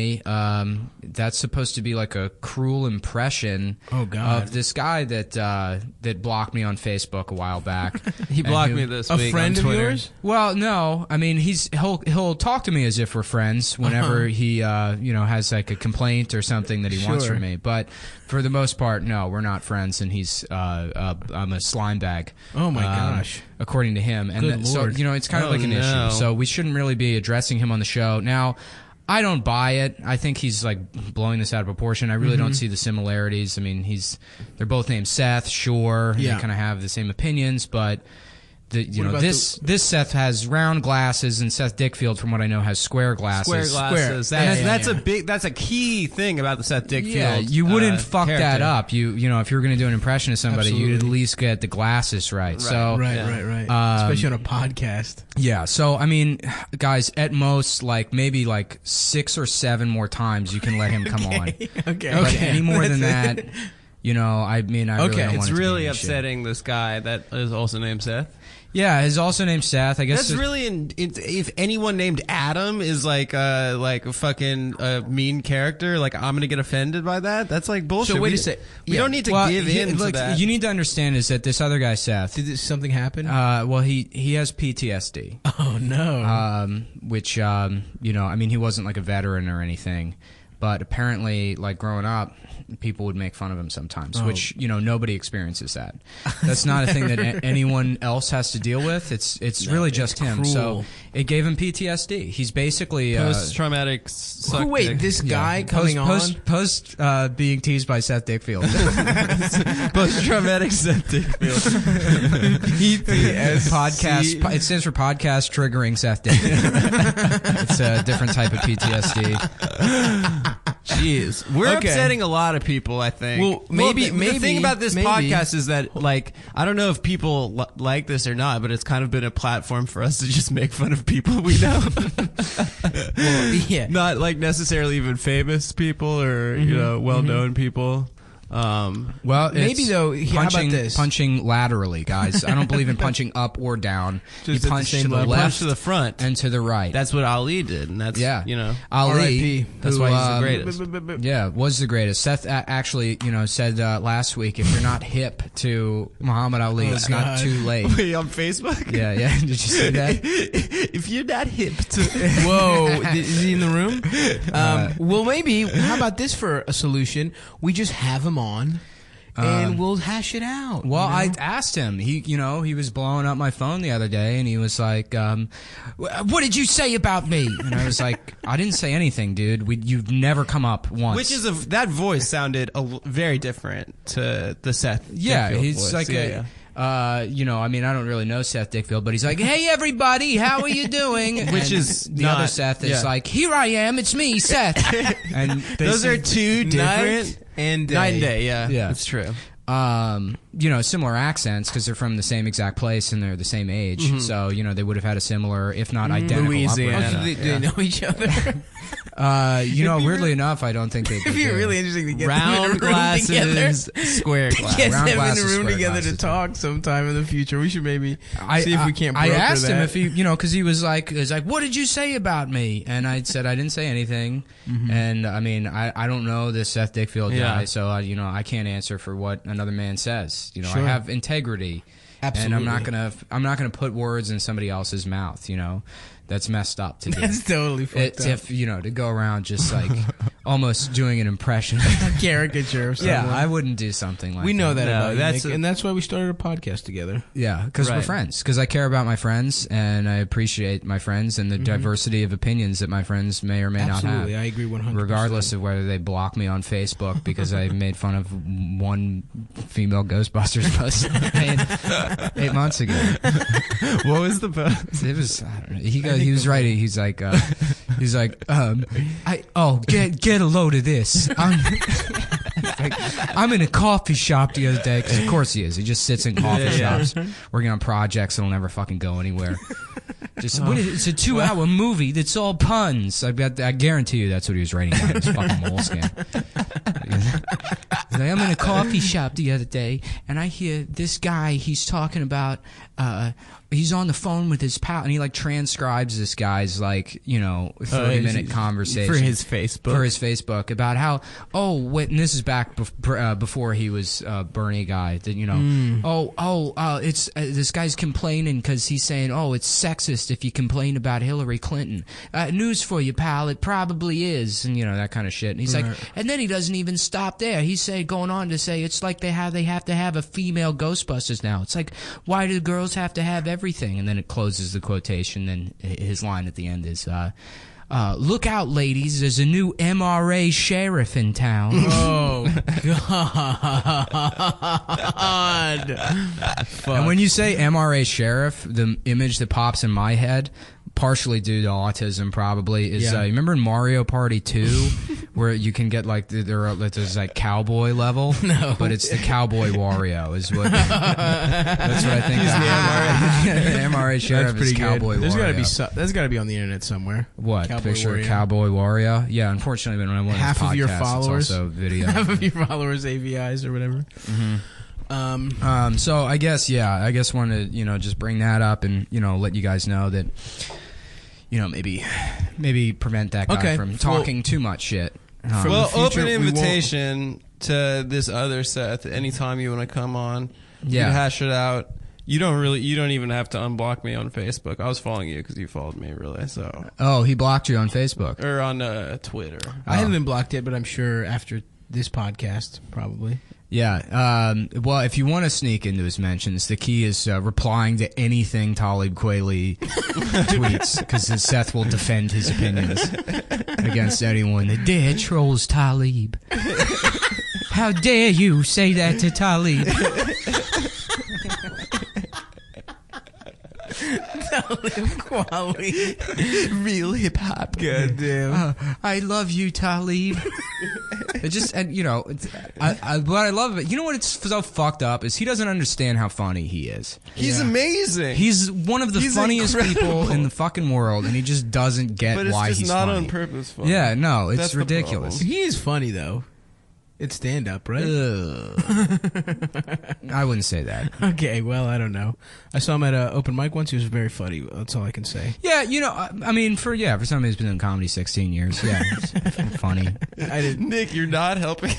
that's supposed to be like a cruel impression Oh, God. of this guy that that blocked me on Facebook a while back. He blocked me this a week friend on of Twitter. yours? Well, no, I mean he'll talk to me as if we're friends whenever he has like a complaint or something that he wants Sure. from me. But for the most part, no, we're not friends, and he's I'm a slime bag. Oh, my gosh. According to him, and Good so Lord. it's kind of Oh, like an no. issue. So we shouldn't really be addressing him on the show now. I don't buy it. I think he's like blowing this out of proportion. I really don't see the similarities. I mean, they're both named Seth, sure. Yeah. They kind of have the same opinions, but about this Seth has round glasses, and Seth Dickfield, from what I know, has square glasses. Square glasses. Square. That's a key thing about the Seth Dickfield. Yeah, you wouldn't fuck that character. up. You know, if you were going to do an impression of somebody, you'd at Absolutely. least get the glasses right. So Right. Um, Especially on a podcast. yeah, so I mean, guys, at most, like maybe like 6 or 7 more times, you can let him come on. Okay. But any more than that, I mean, I really don't want It's it to be really an issue. upsetting. This guy that is also named Seth. Yeah, he's also named Seth. I guess That's really if anyone named Adam is like a fucking mean character, like I'm gonna get offended by that. That's like bullshit. So wait we, a sec. We Yeah. don't need to give in look, to that. you need to understand is that this other guy, Seth. Did something happen? Well, he has PTSD. Oh, no. Which I mean, he wasn't like a veteran or anything, but apparently, like growing up, people would make fun of him sometimes, which nobody experiences that. That's not a thing that anyone else has to deal with. It's really just him. cruel. So it gave him PTSD. He's basically Post-traumatic. Who, wait, this guy coming post being teased by Seth Dickfield. post-traumatic Seth Dickfield. Podcast. It stands for podcast triggering Seth Dickfield. It's a different type of PTSD. Jeez, we're Okay. upsetting a lot of people. I think. Well, maybe- the thing about this maybe. podcast is that, like, I don't know if people like this or not, but it's kind of been a platform for us to just make fun of people we know. yeah. Not like necessarily even famous people or well-known people. Well, Maybe it's though, how about punching, this? punching laterally, guys. I don't believe in punching up or down. Just You at the punch same to the level. left Punch to the front. and to the right. That's what Ali did, and that's yeah, Ali. R.I.P. That's who, why he's the greatest. Yeah, was the greatest. Seth actually, said last week, if you're not hip to Muhammad Ali, it's not God. too late. Wait, on Facebook? Yeah. Did you see that? If you're not hip to Whoa, is he in the room? Well, maybe, how about this for a solution? We just have him on, and we'll hash it out. Well, you know? I asked him. He was blowing up my phone the other day, and he was like, "What did you say about me?" And I was like, "I didn't say anything, dude. You've never come up once." Which is that voice sounded very different to the Seth. yeah, Dickfield he's voice. like yeah. I mean, I don't really know Seth Dickfield, but he's like, "Hey, everybody, how are you doing?" Which And is the not- other Seth is yeah. like, "Here I am, it's me, Seth." And they Those say- are two different Night and day. night and day. Yeah, Yeah. that's true. Similar accents because they're from the same exact place and they're the same age. So, they would have had a similar, if not identical, Louisiana. Oh, upbringing. do they know each other? Weirdly enough, I don't think they It'd be do. really interesting to get Round them in a room together. glasses, square glasses. Get round them in a glasses, room square together glasses. to talk sometime in the future. We should maybe see if we can't I broker asked that. him if he, because he was like, "What did you say about me?" And I said, "I didn't say anything." And I mean, I don't know this Seth Dickfield guy, so I can't answer for what another man says. I Sure. have integrity. Absolutely. And I'm not gonna put words in somebody else's mouth. That's messed up to do. That's totally fucked up. If to go around just like almost doing an impression, A caricature of someone. yeah, I wouldn't do something like We know that No, about you, that's Nick, and that's why we started a podcast together. Yeah, because we're Right. friends. Because I care about my friends, and I appreciate my friends and the diversity of opinions that my friends may or may Absolutely, not have. I agree 100%. Regardless of whether they block me on Facebook because I made fun of one female Ghostbusters post 8 months ago. What was the post? It was, I don't know. He was writing. He's like, get a load of this. I'm in a coffee shop the other day, because of course he is. He just sits in coffee shops working on projects that'll never fucking go anywhere. It's a 2-hour movie that's all puns. I guarantee you that's what he was writing down. His fucking moleskin. I'm in a coffee shop the other day, and I hear this guy. He's talking about. He's on the phone with his pal, and he like transcribes this guy's 30-minute conversation for his Facebook. About how and this is back before he was Bernie guy. That it's this guy's complaining because he's saying it's sexist if you complain about Hillary Clinton. News for you, pal, it probably is, and that kind of shit. And he's like, and then he doesn't even stop there. He's going on to say it's like they have to have a female Ghostbusters now. It's like, why do girls have to have everything? And then it closes the quotation, and his line at the end is, look out, ladies, there's a new MRA sheriff in town. Oh, God. And when you say MRA sheriff, the image that pops in my head, partially due to autism probably, is you remember in Mario Party 2 where you can get there's like cowboy level? No. But it's the Cowboy Wario is what that's what I think. The MRA sheriff is Cowboy Wario. There's got to be on the internet somewhere. What? Cowboy Picture Wario. of Cowboy Wario? Yeah, unfortunately when I went Half of your followers, it's also video. half of your followers AVIs or whatever. So I guess wanted to just bring that up and let you guys know that maybe prevent that guy from talking too much shit. Open invitation to this other Seth anytime you want to come on. Yeah, you hash it out. You don't even have to unblock me on Facebook. I was following you because you followed me, really. So. He blocked you on Facebook or on Twitter. I haven't been blocked yet, but I'm sure after this podcast, probably. Yeah. Well, if you want to sneak into his mentions, the key is replying to anything Talib Kweli tweets, because Seth will defend his opinions against anyone. The dare trolls Talib. How dare you say that to Talib? Quality. Real hip hop. God damn. I love you, Talib. It just, and what I love of it, what it's so fucked up is he doesn't understand how funny he is. He's amazing. He's one of the funniest people in the fucking world, and he just doesn't get why he's funny. But it's just not on purpose funny. Yeah, no, it's That's ridiculous. He is funny, though. It's stand-up, right? I wouldn't say that. Okay, well, I don't know. I saw him at an open mic once. He was very funny. That's all I can say. Yeah, I mean, for somebody who's been in comedy 16 years, yeah, it's funny. Nick, you're not helping.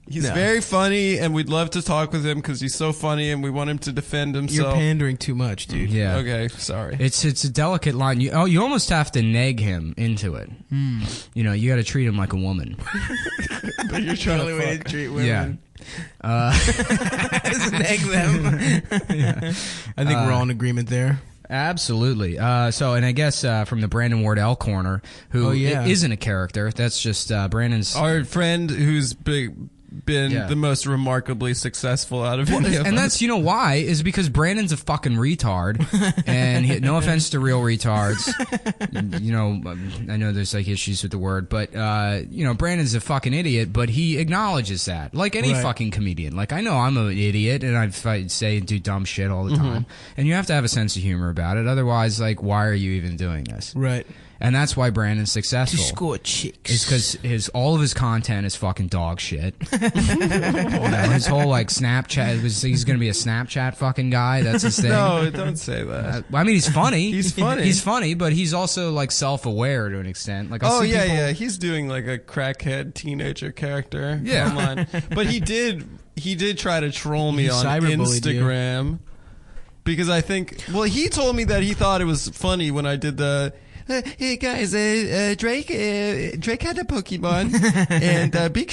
He's very funny, and we'd love to talk with him because he's so funny, and we want him to defend himself. You're pandering too much, dude. Yeah. Okay, sorry. It's a delicate line. You almost have to neg him into it. You got to treat him like a woman. But you're trying the only way to treat women. Yeah. Just neg them. Yeah. I think we're all in agreement there. Absolutely. And I guess from the Brandon Wardell corner, who isn't a character. That's just Brandon's our friend who's been the most remarkably successul out of any of us. And that's, why, is because Brandon's a fucking retard. And no offense to real retards. I know there's issues with the word, but, Brandon's a fucking idiot, but he acknowledges that. Like any fucking comedian. I know I'm an idiot, and I say and do dumb shit all the time. And you have to have a sense of humor about it. Otherwise, why are you even doing this? Right. And that's why Brandon's successful. To score chicks. It's because all of his content is fucking dog shit. His whole Snapchat, he's going to be a Snapchat fucking guy. That's his thing. No, don't say that. I mean, he's funny. He's funny. He's funny, but he's also self-aware to an extent. He's doing a crackhead teenager character online. But he did try to troll me on Instagram. because I think, well, he told me that he thought it was funny when I did the, hey guys, Drake had a Pokemon, and Big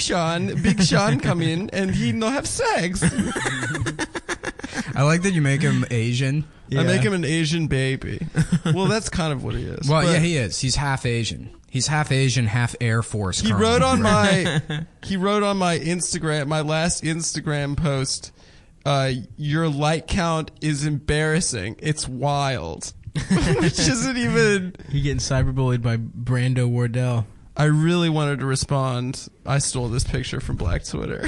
Sean come in, and he no have sex. I like that you make him Asian. I make him an Asian baby. Well, that's kind of what he is. Well, yeah, he is. He's half Asian. He's half Asian, half Air Force. He wrote on my Instagram, my last Instagram post, your like count is embarrassing. It's wild. Which isn't even... You're getting cyberbullied by Brando Wardell. I really wanted to respond. I stole this picture from Black Twitter.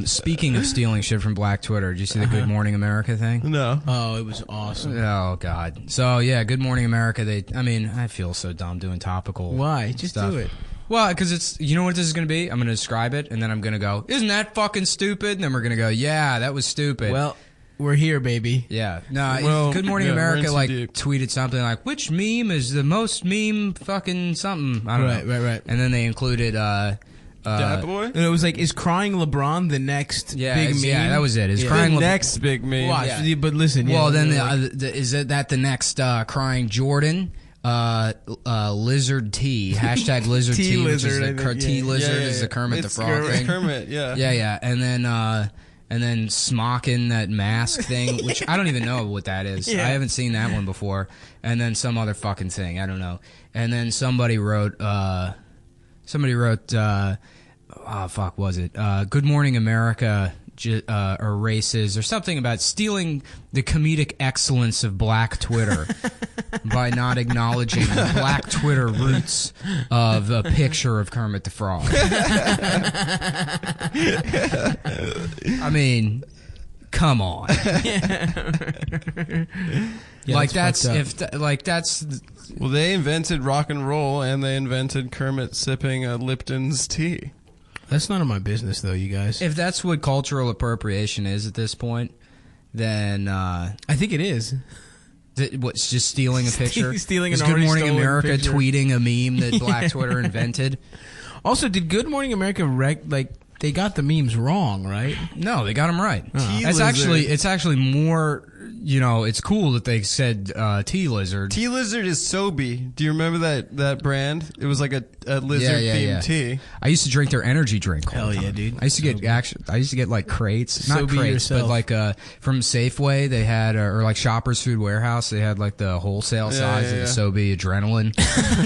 Speaking of stealing shit from Black Twitter, did you see the Good Morning America thing? No. Oh, it was awesome. Oh, God. So, yeah, Good Morning America, I feel so dumb doing topical Why? Just stuff. do it. Well, because it's, you know what this is going to be? I'm going to describe it, and then I'm going to go, isn't that fucking stupid? And then we're going to go, yeah, that was stupid. Well, we're here, baby. Yeah. No, Well, Good Morning yeah, America, we're in too deep. tweeted something like, which meme is the most meme fucking something? I don't know. Right. And then they included, Dad boy? And it was like, is crying LeBron the next big meme? Yeah, that was it. Is Yeah. crying The next big meme. Watch, Yeah. but listen. Well, then like, is that the next crying Jordan? Lizard T hashtag Lizard T, which is T-Lizard, the I think, T Lizard Yeah. is the Kermit the It's Frog thing. Kermit, yeah. Yeah, and then smocking that mask thing, which I don't even know what that is. Yeah. I haven't seen that one before. And then some other fucking thing, I don't know. And then somebody wrote, oh fuck, was it? Good Morning America erases or something about stealing the comedic excellence of Black Twitter by not acknowledging the Black Twitter roots of a picture of Kermit the Frog. I mean, come on. Like that's Well, they invented rock and roll, and they invented Kermit sipping a Lipton's tea. that's none of my business, though, you guys. if that's what cultural appropriation is at this point, then I think it is. what's just stealing a picture? Stealing is an Good already Morning stolen America picture. tweeting a meme that Black Twitter invented? Also, did Good Morning America they got the memes wrong, right? No, they got them right. T-Lizard. It's actually more. It's cool that they said T-Lizard. T-Lizard is Sobe. Do you remember that brand? It was like a lizard-themed tea. I used to drink their energy drink. all the Hell yeah, time. dude. I used to get like crates, not So be crates, yourself. but like from Safeway they had, or like Shoppers Food Warehouse they had like the wholesale size of the Sobe Adrenaline.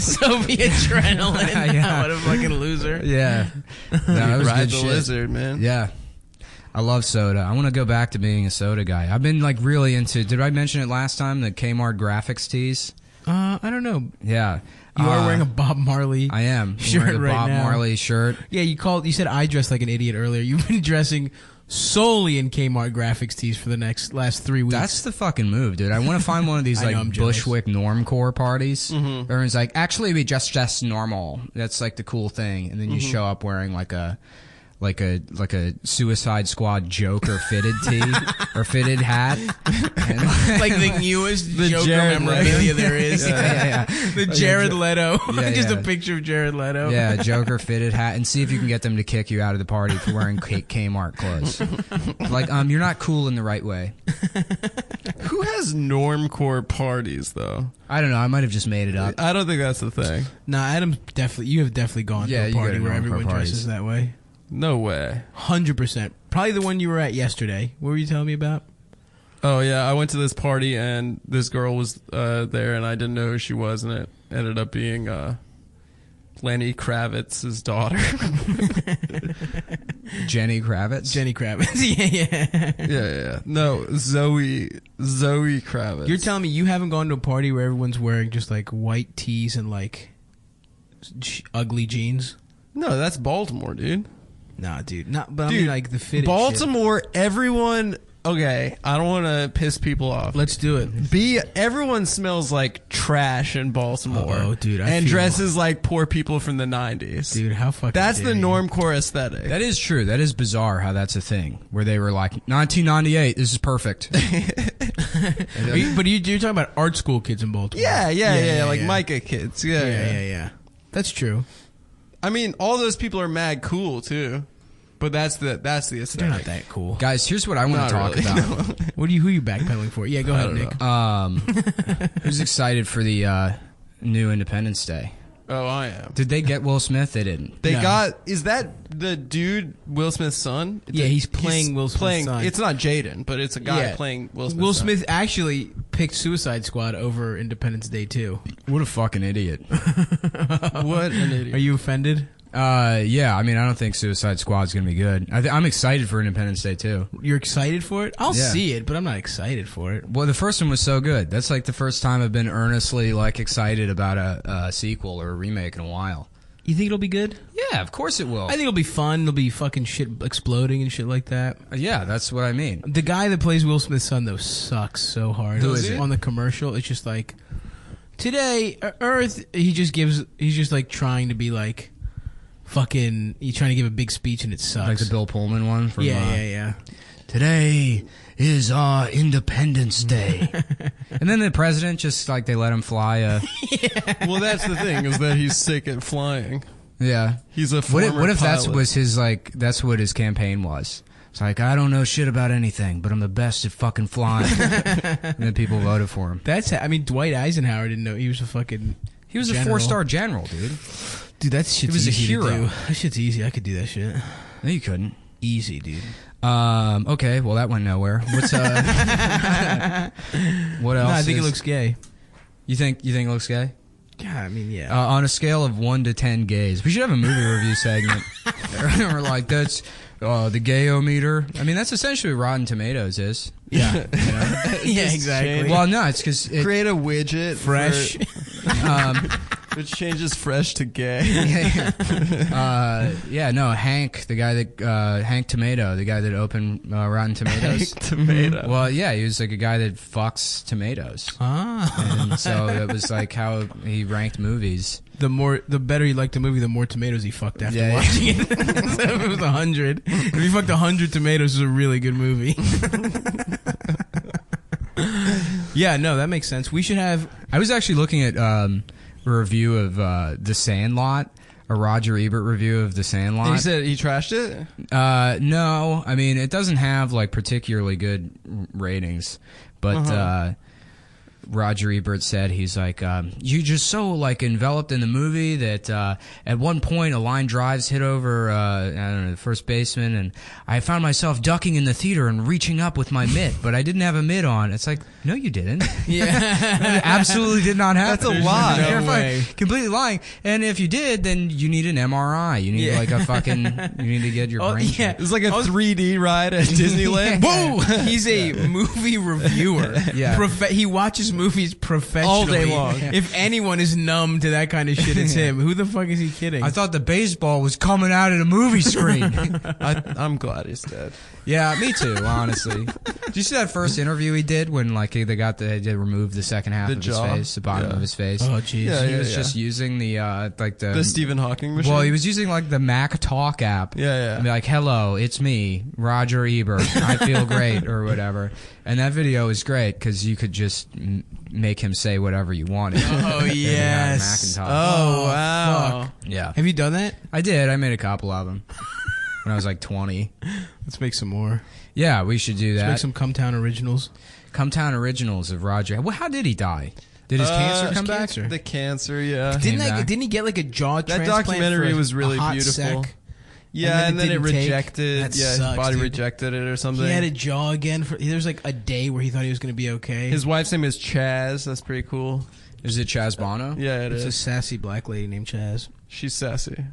So be adrenaline. Yeah. What a fucking loser. Yeah, no, that was Ride good the shit. lizard, man. Yeah. I love soda. I want to go back to being a soda guy. I've been like really into. Did I mention it last time? The Kmart graphics tees. I don't know. Yeah, You are wearing a Bob Marley. I am shirt wearing a right Bob now. Marley shirt. Yeah, you said I dressed like an idiot earlier. You've been dressing solely in Kmart graphics tees for the last 3 weeks. That's the fucking move, dude. I want to find one of these I know, like I'm jealous. Bushwick normcore parties. Everyone's like, actually, we just normal. That's like the cool thing, and then you show up wearing like a Suicide Squad Joker fitted tee or fitted hat, and like the newest Joker Jared memorabilia Leto. there is. yeah. The Jared Leto. Yeah, Just yeah. a picture of Jared Leto. Yeah, Joker fitted hat, and see if you can get them to kick you out of the party for wearing Kmart clothes. Like, you're not cool in the right way. Who has normcore parties, though? I don't know. I might have just made it up. I don't think that's the thing. Nah, Adam, you have definitely gone Yeah, to a you go party to where normcore everyone parties. dresses that way. No way. 100%. Probably the one you were at yesterday. What were you telling me about? Oh, yeah. I went to this party, and this girl was there, and I didn't know who she was, and it ended up being Lenny Kravitz's daughter. Jenny Kravitz. Jenny Kravitz. yeah. Yeah. No, Zoe Kravitz. You're telling me you haven't gone to a party where everyone's wearing just like white tees and like ugly jeans? No, that's Baltimore, dude. Nah, dude. But I Dude, mean like the fitted Baltimore, everyone... Okay, I don't want to piss people off. shit. Let's do it. Everyone smells like trash in Baltimore. Oh, dude, I and feel- dresses like poor people from the 90s. Dude, how fucking That's the dare you. normcore aesthetic. That is true. That is bizarre how that's a thing. Where they were like, 1998, this is perfect. But you're talking about art school kids in Baltimore. Yeah, like Micah kids. Yeah. That's true. I mean, all those people are mad cool, too. But that's the aesthetic. They're not that cool. Guys, here's what I want to talk really, about. Who are you backpedaling for? Yeah, go ahead, Nick. Who's excited for the new Independence Day? Oh, I am. Did they get Will Smith? They didn't. They No. got. Is that the dude Will Smith's son? Yeah, he's playing Will Smith's son. It's not Jaden, but it's a guy Yeah. playing Will Smith's Will son. Smith actually picked Suicide Squad over Independence Day 2. What a fucking idiot. What an idiot. Are you offended? Yeah, I mean, I don't think Suicide Squad's gonna be good. I'm excited for Independence Day too. You're excited for it? I'll Yeah. see it, but I'm not excited for it. Well, the first one was so good. That's like the first time I've been earnestly like excited about a sequel or a remake in a while. You think it'll be good? Yeah, of course it will. I think it'll be fun. There'll be fucking shit exploding and shit like that. Yeah, that's what I mean. The guy that plays Will Smith's son, though, sucks so hard. Who is it? On the commercial, it's just like, today, Earth, he's just like trying to be like, fucking, he's trying to give a big speech and it sucks. Like the Bill Pullman one from yeah. Today is our Independence Day. And then the president just like they let him fly Well, that's the thing, is that he's sick at flying. yeah. He's a What former if that's pilot. was his like that's what his campaign was? It's like I don't know shit about anything, but I'm the best at fucking flying. And then people voted for him. I mean, Dwight Eisenhower didn't know he was a fucking. He was a general. 4-star general, dude. Dude, that shit's He was a easy hero. to do. That shit's easy. I could do that shit. No, you couldn't. Easy, dude. Okay, well that went nowhere. What's what else? No, I think it is- looks gay. You think it looks gay? Yeah, I mean, yeah. On a scale of 1 to 10 gays, we should have a movie review segment. We're like, that's the gayometer. I mean, that's essentially what Rotten Tomatoes is. Yeah. Yeah, exactly. Well, no, it's because Create a widget Fresh. which changes fresh to gay. Hank, the guy that Hank Tomato, the guy that opened Rotten Tomatoes. Tomato. Well, yeah, he was like a guy that fucks tomatoes, Ah. and so it was like how he ranked movies. The better you like the movie, the more tomatoes he fucked after Yeah, watching it. So if it was 100, if he fucked 100 tomatoes, it's a really good movie. Yeah, no, that makes sense. We should have. I was actually looking at a review of The Sandlot, a Roger Ebert review of The Sandlot. And he said he trashed it? No, I mean it doesn't have like particularly good ratings, but Roger Ebert said he's like you just so like enveloped in the movie that at one point a line drives hit over I don't know the first baseman, and I found myself ducking in the theater and reaching up with my mitt, but I didn't have a mitt on. It's like no, you didn't. Yeah. Absolutely did not happen. That's a lie. no You're way. fucking completely lying. And if you did, then you need an MRI. You need like a fucking. You need to get your brain. Yeah. checked. It was like a 3D ride at Disneyland. Whoa! He's a movie reviewer. Yeah. He watches movies professionally. All day long. If anyone is numb to that kind of shit, it's him. Who the fuck is he kidding? I thought the baseball was coming out at a movie screen. I'm glad he's dead. Yeah, me too. Honestly, did you see that first interview he did when like they removed the second half The of jaw? his face, the bottom Yeah. of his face? Oh, jeez. Yeah, He was just using the like The Stephen Hawking machine? Well, he was using like the Mac Talk app. Yeah. And be like, "Hello, it's me, Roger Ebert. I feel great," or whatever. And that video is great because you could just make him say whatever you wanted. Oh, yes. Macintosh. Oh, wow. fuck. Yeah, Have you done that? I did. I made a couple of them when I was like 20. Let's make some more. Yeah, we should do Let's that. make some Cumtown originals. Cumtown originals of Roger. Well, how did he die? Did his cancer come back? cancer. The cancer, yeah. Came back. Didn't he get like a jaw That transplant? documentary for was really a hot beautiful. sec? Yeah, and then it didn't take? rejected. That Yeah, sucks, his body dude. rejected it or something. He had a jaw again. There's like a day where he thought he was going to be okay. His wife's name is Chaz. That's pretty cool. Is it Chaz Bono? Yeah, it It's a is. sassy black lady named Chaz. She's sassy.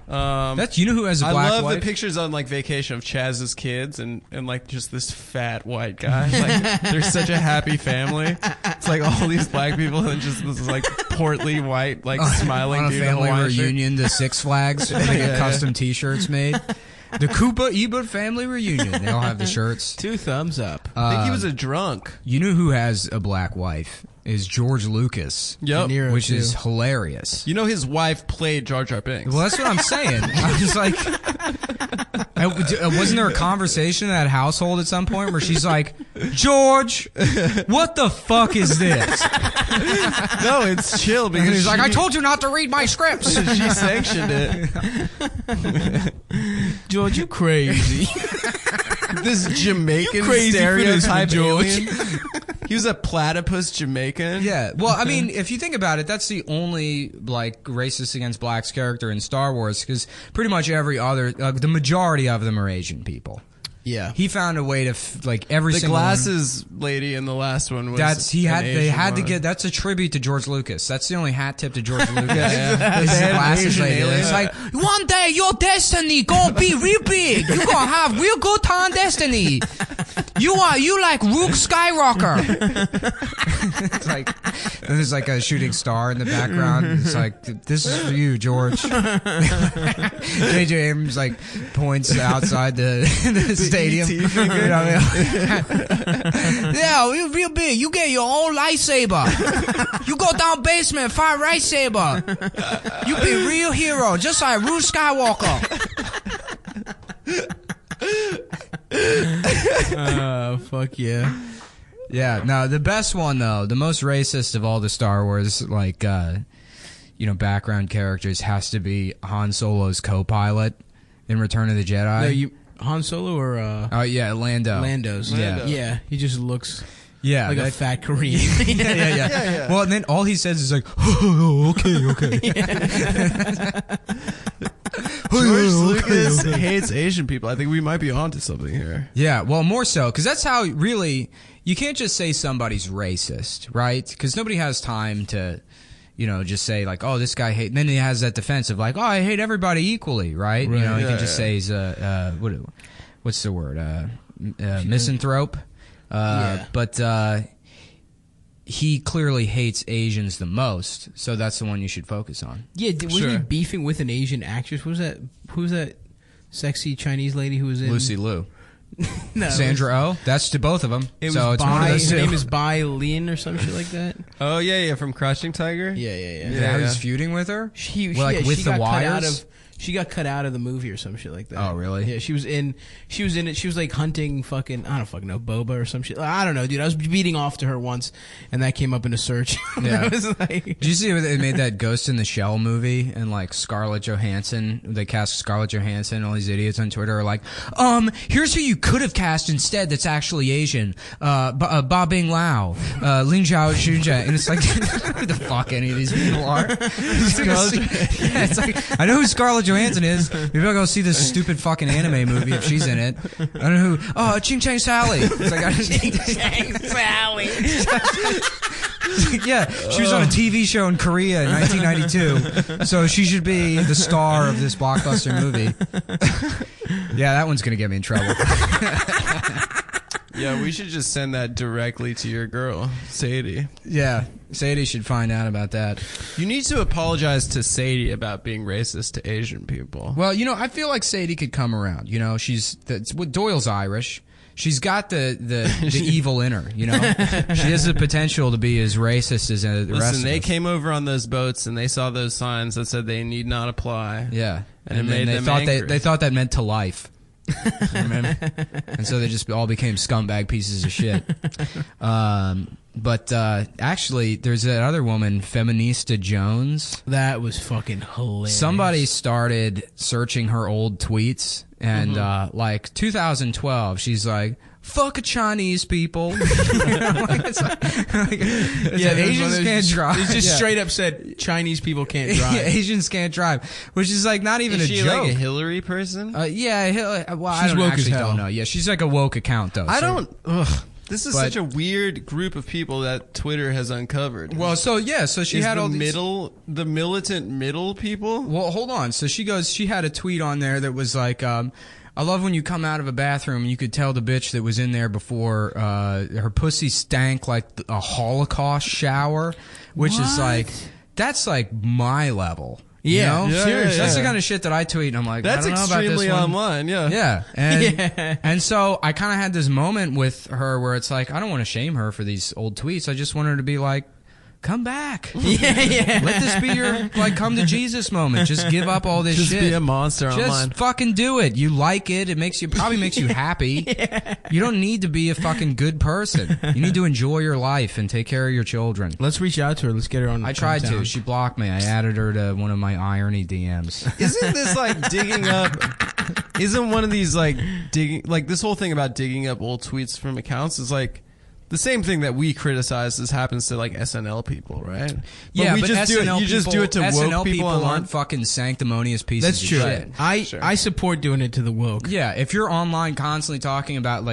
That's you know who has a I black love wife? the pictures on like vacation of Chaz's kids and like just this fat white guy. Like they're such a happy family. It's like all these black people and just this like portly white like smiling on a dude in family Hawaiian shirt. reunion to Six Flags. Where they get custom T-shirts made. The Koopa Ebert family reunion. They all have the shirts. 2 thumbs up. I think he was a drunk. You know who has a black wife? is George Lucas. Yep. Nero, Which too. is hilarious. You know his wife played Jar Jar Binks. Well, that's what I'm saying. I was like, wasn't there a conversation in that household at some point where she's like, George, what the fuck is this? No, it's chill because And he's like, I told you not to read my scripts. she sanctioned it. George, you crazy. This Jamaican crazy for this, stereotype George. alien. He was a platypus Jamaican. Yeah, well, I mean, if you think about it, that's the only like racist against blacks character in Star Wars, because pretty much every other, the majority of them are Asian people. Yeah. He found a way to like every The single one. glasses lady in the last one was. They had to get. That's a tribute to George Lucas. That's the only hat tip to George Lucas. Yeah. Is They the had glasses Asian lady. aliens. It's like one day your destiny gonna be real big. You gonna have real good time destiny. You like Luke Skywalker. It's like, and there's like a shooting star in the background. It's like, this is for you, George. J.J. Abrams like points outside the stadium. You know what I mean? Yeah, you're real big. You get your own lightsaber. You go down basement, find lightsaber. You be a real hero, just like Luke Skywalker. Fuck yeah. Yeah, no, the best one though, the most racist of all the Star Wars background characters has to be Han Solo's co-pilot in Return of the Jedi. No, Han Solo or Oh yeah, Lando. Lando's. Yeah. Yeah, he just looks Yeah, like a fat Korean. yeah. Well, and then all he says is like, oh, okay. George Lucas hates Asian people. I think we might be onto something here. Yeah, well, more so, because that's how really, you can't just say somebody's racist, right? Because nobody has time to, just say like, oh, this guy hate. And then he has that defense of like, oh, I hate everybody equally, right? Right. He can just say he's what's the word? Misanthrope. But he clearly hates Asians the most, so that's the one you should focus on. Yeah, wasn't he beefing with an Asian actress? Who's that sexy Chinese lady who was in Lucy Liu. No, Sandra Oh? That's to both of them. It so was it's one of those her two. name is Bai Lin or some shit like that. Oh yeah, from Crouching Tiger. Yeah. Now he's feuding with her? She with the got wires? she got cut out of the movie or some shit like that. Oh, really? Yeah, she was in it. She was like hunting fucking, I don't fucking know, boba or some shit. I don't know, dude. I was beating off to her once, and that came up in a search. Yeah. I was like, Did you see they made that Ghost in the Shell movie and like Scarlett Johansson? They cast Scarlett Johansson. All these idiots on Twitter are like, here's who you could have cast instead. That's actually Asian. Ba Bing Lao, Lin Zhao Xunjia, and it's like, who the fuck any of these people are? It's like, I know who Scarlett Johansson is. Maybe I'll go see this stupid fucking anime movie if she's in it. I don't know who. Oh, Ching Chang Sally. It's like, Ching Chang Sally. yeah, she was on a TV show in Korea in 1992, so she should be the star of this blockbuster movie. Yeah, that one's gonna get me in trouble. Yeah, we should just send that directly to your girl, Sadie. Yeah, Sadie should find out about that. You need to apologize to Sadie about being racist to Asian people. Well, I feel like Sadie could come around. Doyle's Irish. She's got the evil in her, She has the potential to be as racist as the rest of us. Listen, they came over on those boats and they saw those signs that said they need not apply. Yeah. And it made them angry. They thought that meant to life. Remember? And so they just all became scumbag pieces of shit. But actually, there's that other woman, Feminista Jones. that was fucking hilarious. Somebody started searching her old tweets, and like 2012, she's like, "Fuck Chinese people." It's like, Asians can't drive. It just straight up said Chinese people can't drive. Yeah, Asians can't drive, which is like not even Is a she joke. like a Hillary person? Yeah, well, I She's don't woke actually as hell. don't know. Yeah, she's like a woke account though. I so- don't. Ugh. This is But- such a weird group of people that Twitter has uncovered. Well, so she Is had the all these. the militant middle people. Well, hold on. So she had a tweet on there that was like, I love when you come out of a bathroom and you could tell the bitch that was in there before, her pussy stank like a Holocaust shower, which is like, that's like my level. Yeah, you know? yeah, Seriously. yeah, That's the yeah. kind of shit that I tweet and I'm like, That's I don't know about extremely this one. online. Yeah. Yeah. And, Yeah. and so I kind of had this moment with her where it's like, I don't want to shame her for these old tweets. I just want her to be like, come back. Yeah. Let this be your come to Jesus moment. Just give up all this Just shit. be a monster Just online. fucking do it. You like it. It probably makes you happy. You don't need to be a fucking good person. You need to enjoy your life and take care of your children. Let's reach out to her. Let's get her on. I tried Cumtown. to. She blocked me. I added her to one of my irony DMs. Isn't this like digging up? Isn't one of these like digging like this whole thing about digging up old tweets from accounts is like the same thing that we criticize as happens to like SNL people, right? Yeah, we but just do it. SNL You just do it to SNL woke people online. aren't fucking sanctimonious pieces That's of true. shit. I support doing it to the woke. Yeah, if you're online constantly talking about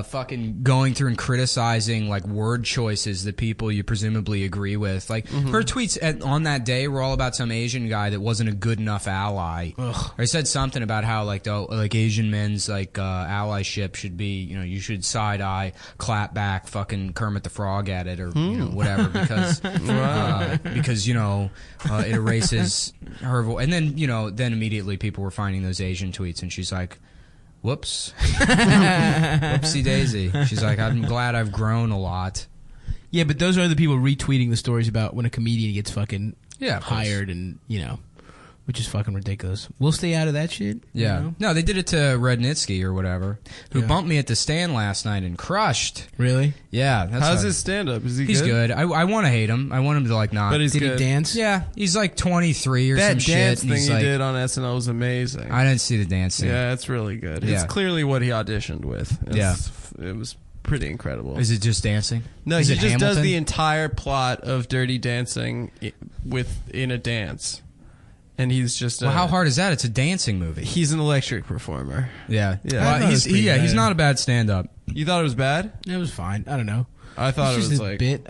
fucking going through and criticizing like word choices that people you presumably agree with, like her tweets on that day were all about some Asian guy that wasn't a good enough ally. Or he said something about how like Asian men's allyship should be, you should side eye, clap back, fucking Kermit the Frog at it or whatever because it erases her voice. And then then immediately people were finding those Asian tweets and she's like, whoops. Whoopsie daisy. She's like, I'm glad I've grown a lot. Yeah, but those are the people retweeting the stories about when a comedian gets fucking hired and, which is fucking ridiculous. We'll stay out of that shit. Yeah. No, they did it to Rednitsky or whatever, who bumped me at the stand last night and crushed. Really? Yeah. How's his stand-up? Is he He's good? I want to hate him. I want him to not. But he's Did good. he dance? Yeah. He's like 23 or That some shit. dance and thing he's he like, did on SNL was amazing. I didn't see the dance scene. Yeah, it's really good. Yeah. It's clearly what he auditioned with. It was pretty incredible. Is it just dancing? No, Is he it just does Hamilton? the entire plot of Dirty Dancing in a dance. And he's just Well, how hard is that? It's a dancing movie. He's an electric performer. Yeah. Yeah. Well, I thought it was pretty he's bad. not a bad stand-up. You thought it was bad? It was fine. I don't know. I thought It's it just was a like bit.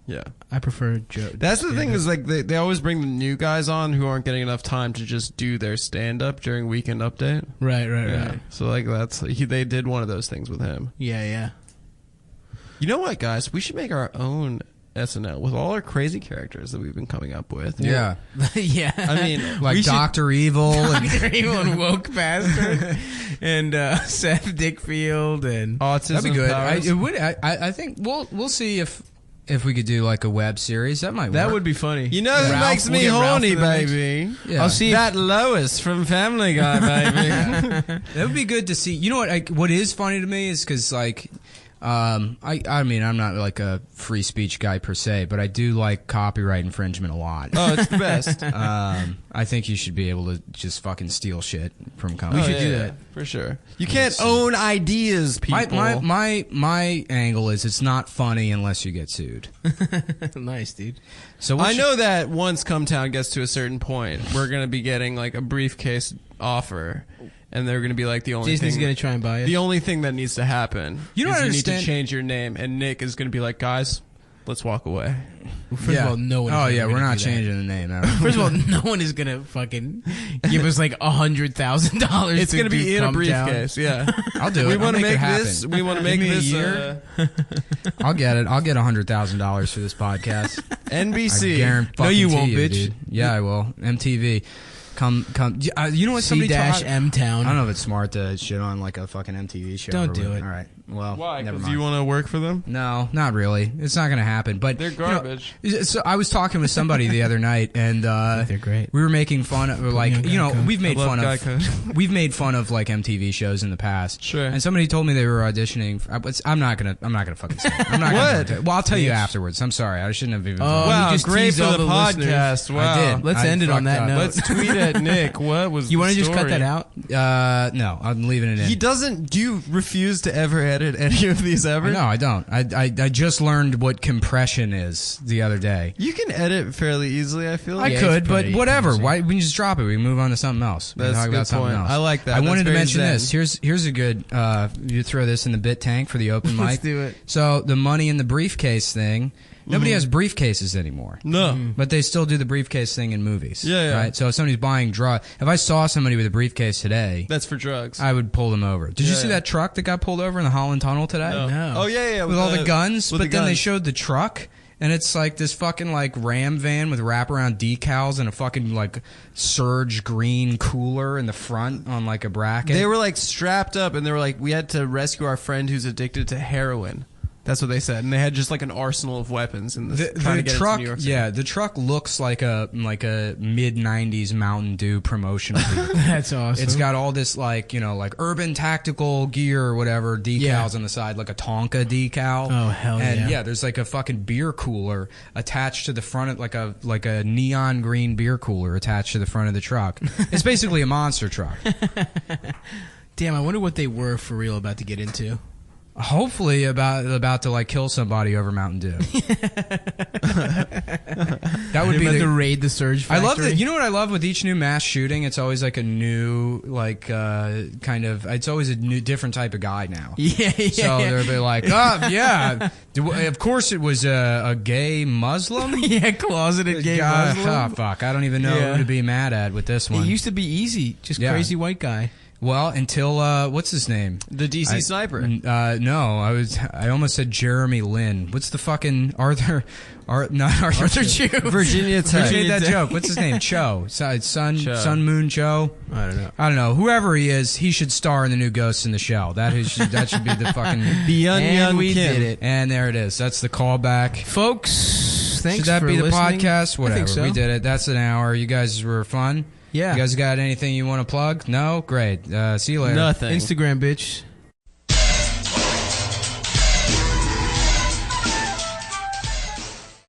yeah. I prefer Joe. That's the thing is like they always bring the new guys on who aren't getting enough time to just do their stand-up during Weekend Update. Right. So like they did one of those things with him. Yeah. You know what, guys? We should make our own SNL with all our crazy characters that we've been coming up with. Yeah. Yeah. I mean, Like we should- Dr. Evil and Dr. Evil and Woke Bastard and Seth Dickfield and Autism that'd be good. powers. I think we'll see if we could do like a web series. That might work. that would be funny. You know who Ralph- makes we'll me get Ralph horny, for the next- baby? Yeah. I'll see if That Lois from Family Guy, baby. That would be good to see. You know what? What is funny to me is because I mean, I'm not like a free speech guy per se, but I do like copyright infringement a lot. Oh, it's the best. I think you should be able to just fucking steal shit from companies. should do that. for sure. You can't own ideas, people. My angle is it's not funny unless you get sued. Nice, dude. So I know that once Cumtown gets to a certain point, we're gonna be getting like a briefcase offer, and they're gonna be like the only Disney's thing. gonna try and buy it. The only thing that needs to happen You don't is you need understand- to change your name, and Nick is gonna be like, guys, let's walk away. First of all, no one. Oh is yeah, ever we're gonna not do that. changing the name. Ever. First of all, no one is gonna fucking give us like $100,000. It's gonna be in a briefcase. Yeah, I'll do we it. want I'll to make it make happen. this. We want to make Give me a this year. I'll get it. I'll get $100,000 for this podcast. NBC. I guarantee. No, you won't, bitch. Dude. Yeah, I will. MTV. Come. You know what? Somebody C-M I Town. don't know if it's smart to shit on like a fucking MTV show. Don't or do what. it. All right. Well, Why? never Because mind. you want to work for them? No, not really. It's not going to happen. But They're garbage. So I was talking with somebody the other night, and They're great. we were making fun of like on Geico. we've made I love fun Geico. of we've made fun of like MTV shows in the past. Sure. And somebody told me they were auditioning. I'm not gonna fucking say it. I'm not What? Gonna, well, I'll tell you afterwards. I'm sorry. I shouldn't have even. Oh, Wow, you just great teased for all the listeners. podcast. Wow. I did. Let's I end it on fucked that up. note. Let's tweet at Nick. What was You want to just cut that out? No, I'm leaving it in. He doesn't. Do you refuse to ever edit any of these ever? No, I don't. I just learned what compression is the other day. You can edit fairly easily, I feel I like. Yeah, could, it's but pretty whatever. easy. Why? We can just drop it. We can move on to something else. We can That's talk a good about something point. else. I like that. I That's wanted to very mention zen. this. Here's a good. You throw this in the bit tank for the open mic. Let's do it. So the money in the briefcase thing. Nobody has briefcases anymore. No. But they still do the briefcase thing in movies. Yeah, yeah. Right. So if somebody's buying drugs, if I saw somebody with a briefcase today, That's for drugs. I would pull them over. Did you Yeah, see yeah. that truck that got pulled over in the Holland Tunnel today? No. Oh, yeah. With all the guns, with but the then they guns. showed the truck, and it's like this fucking like Ram van with wraparound decals and a fucking like Surge green cooler in the front on like a bracket. They were like strapped up, and they were like, we had to rescue our friend who's addicted to heroin. That's what they said, and they had just like an arsenal of weapons in this. The truck, yeah, the truck looks like a mid '90s Mountain Dew promotional. That's awesome. It's got all this like urban tactical gear or whatever decals on the side, like a Tonka decal. Oh hell yeah! And yeah, there's like a fucking beer cooler attached to the front, like a neon green beer cooler attached to the front of the truck. It's basically a monster truck. Damn, I wonder what they were for real about to get into. Hopefully about to like kill somebody over Mountain Dew. That would be to raid the Surge factory. I love that. You know what I love with each new mass shooting? It's always like a new kind of. It's always a new different type of guy now. Yeah. So they'll be like, oh yeah, of course it was a gay Muslim. Yeah, closeted gay Muslim. Oh fuck, I don't even know who to be mad at with this one. It used to be easy, just crazy white guy. Well, until what's his name? The DC sniper. No, I almost said Jeremy Lin. What's the fucking Arthur Chu? Virginia Tech. Who made that joke? What's his name? Sun Moon Cho. I don't know. Whoever he is, he should star in the new Ghost in the Shell. That should be the fucking. And we Kim. did it. And there it is. That's the callback, folks. Thanks. Should that for be the listening? podcast? Whatever. I think so. We did it. That's an hour. You guys were fun. Yeah. You guys got anything you want to plug? No? Great. See you later. Nothing. Instagram, bitch.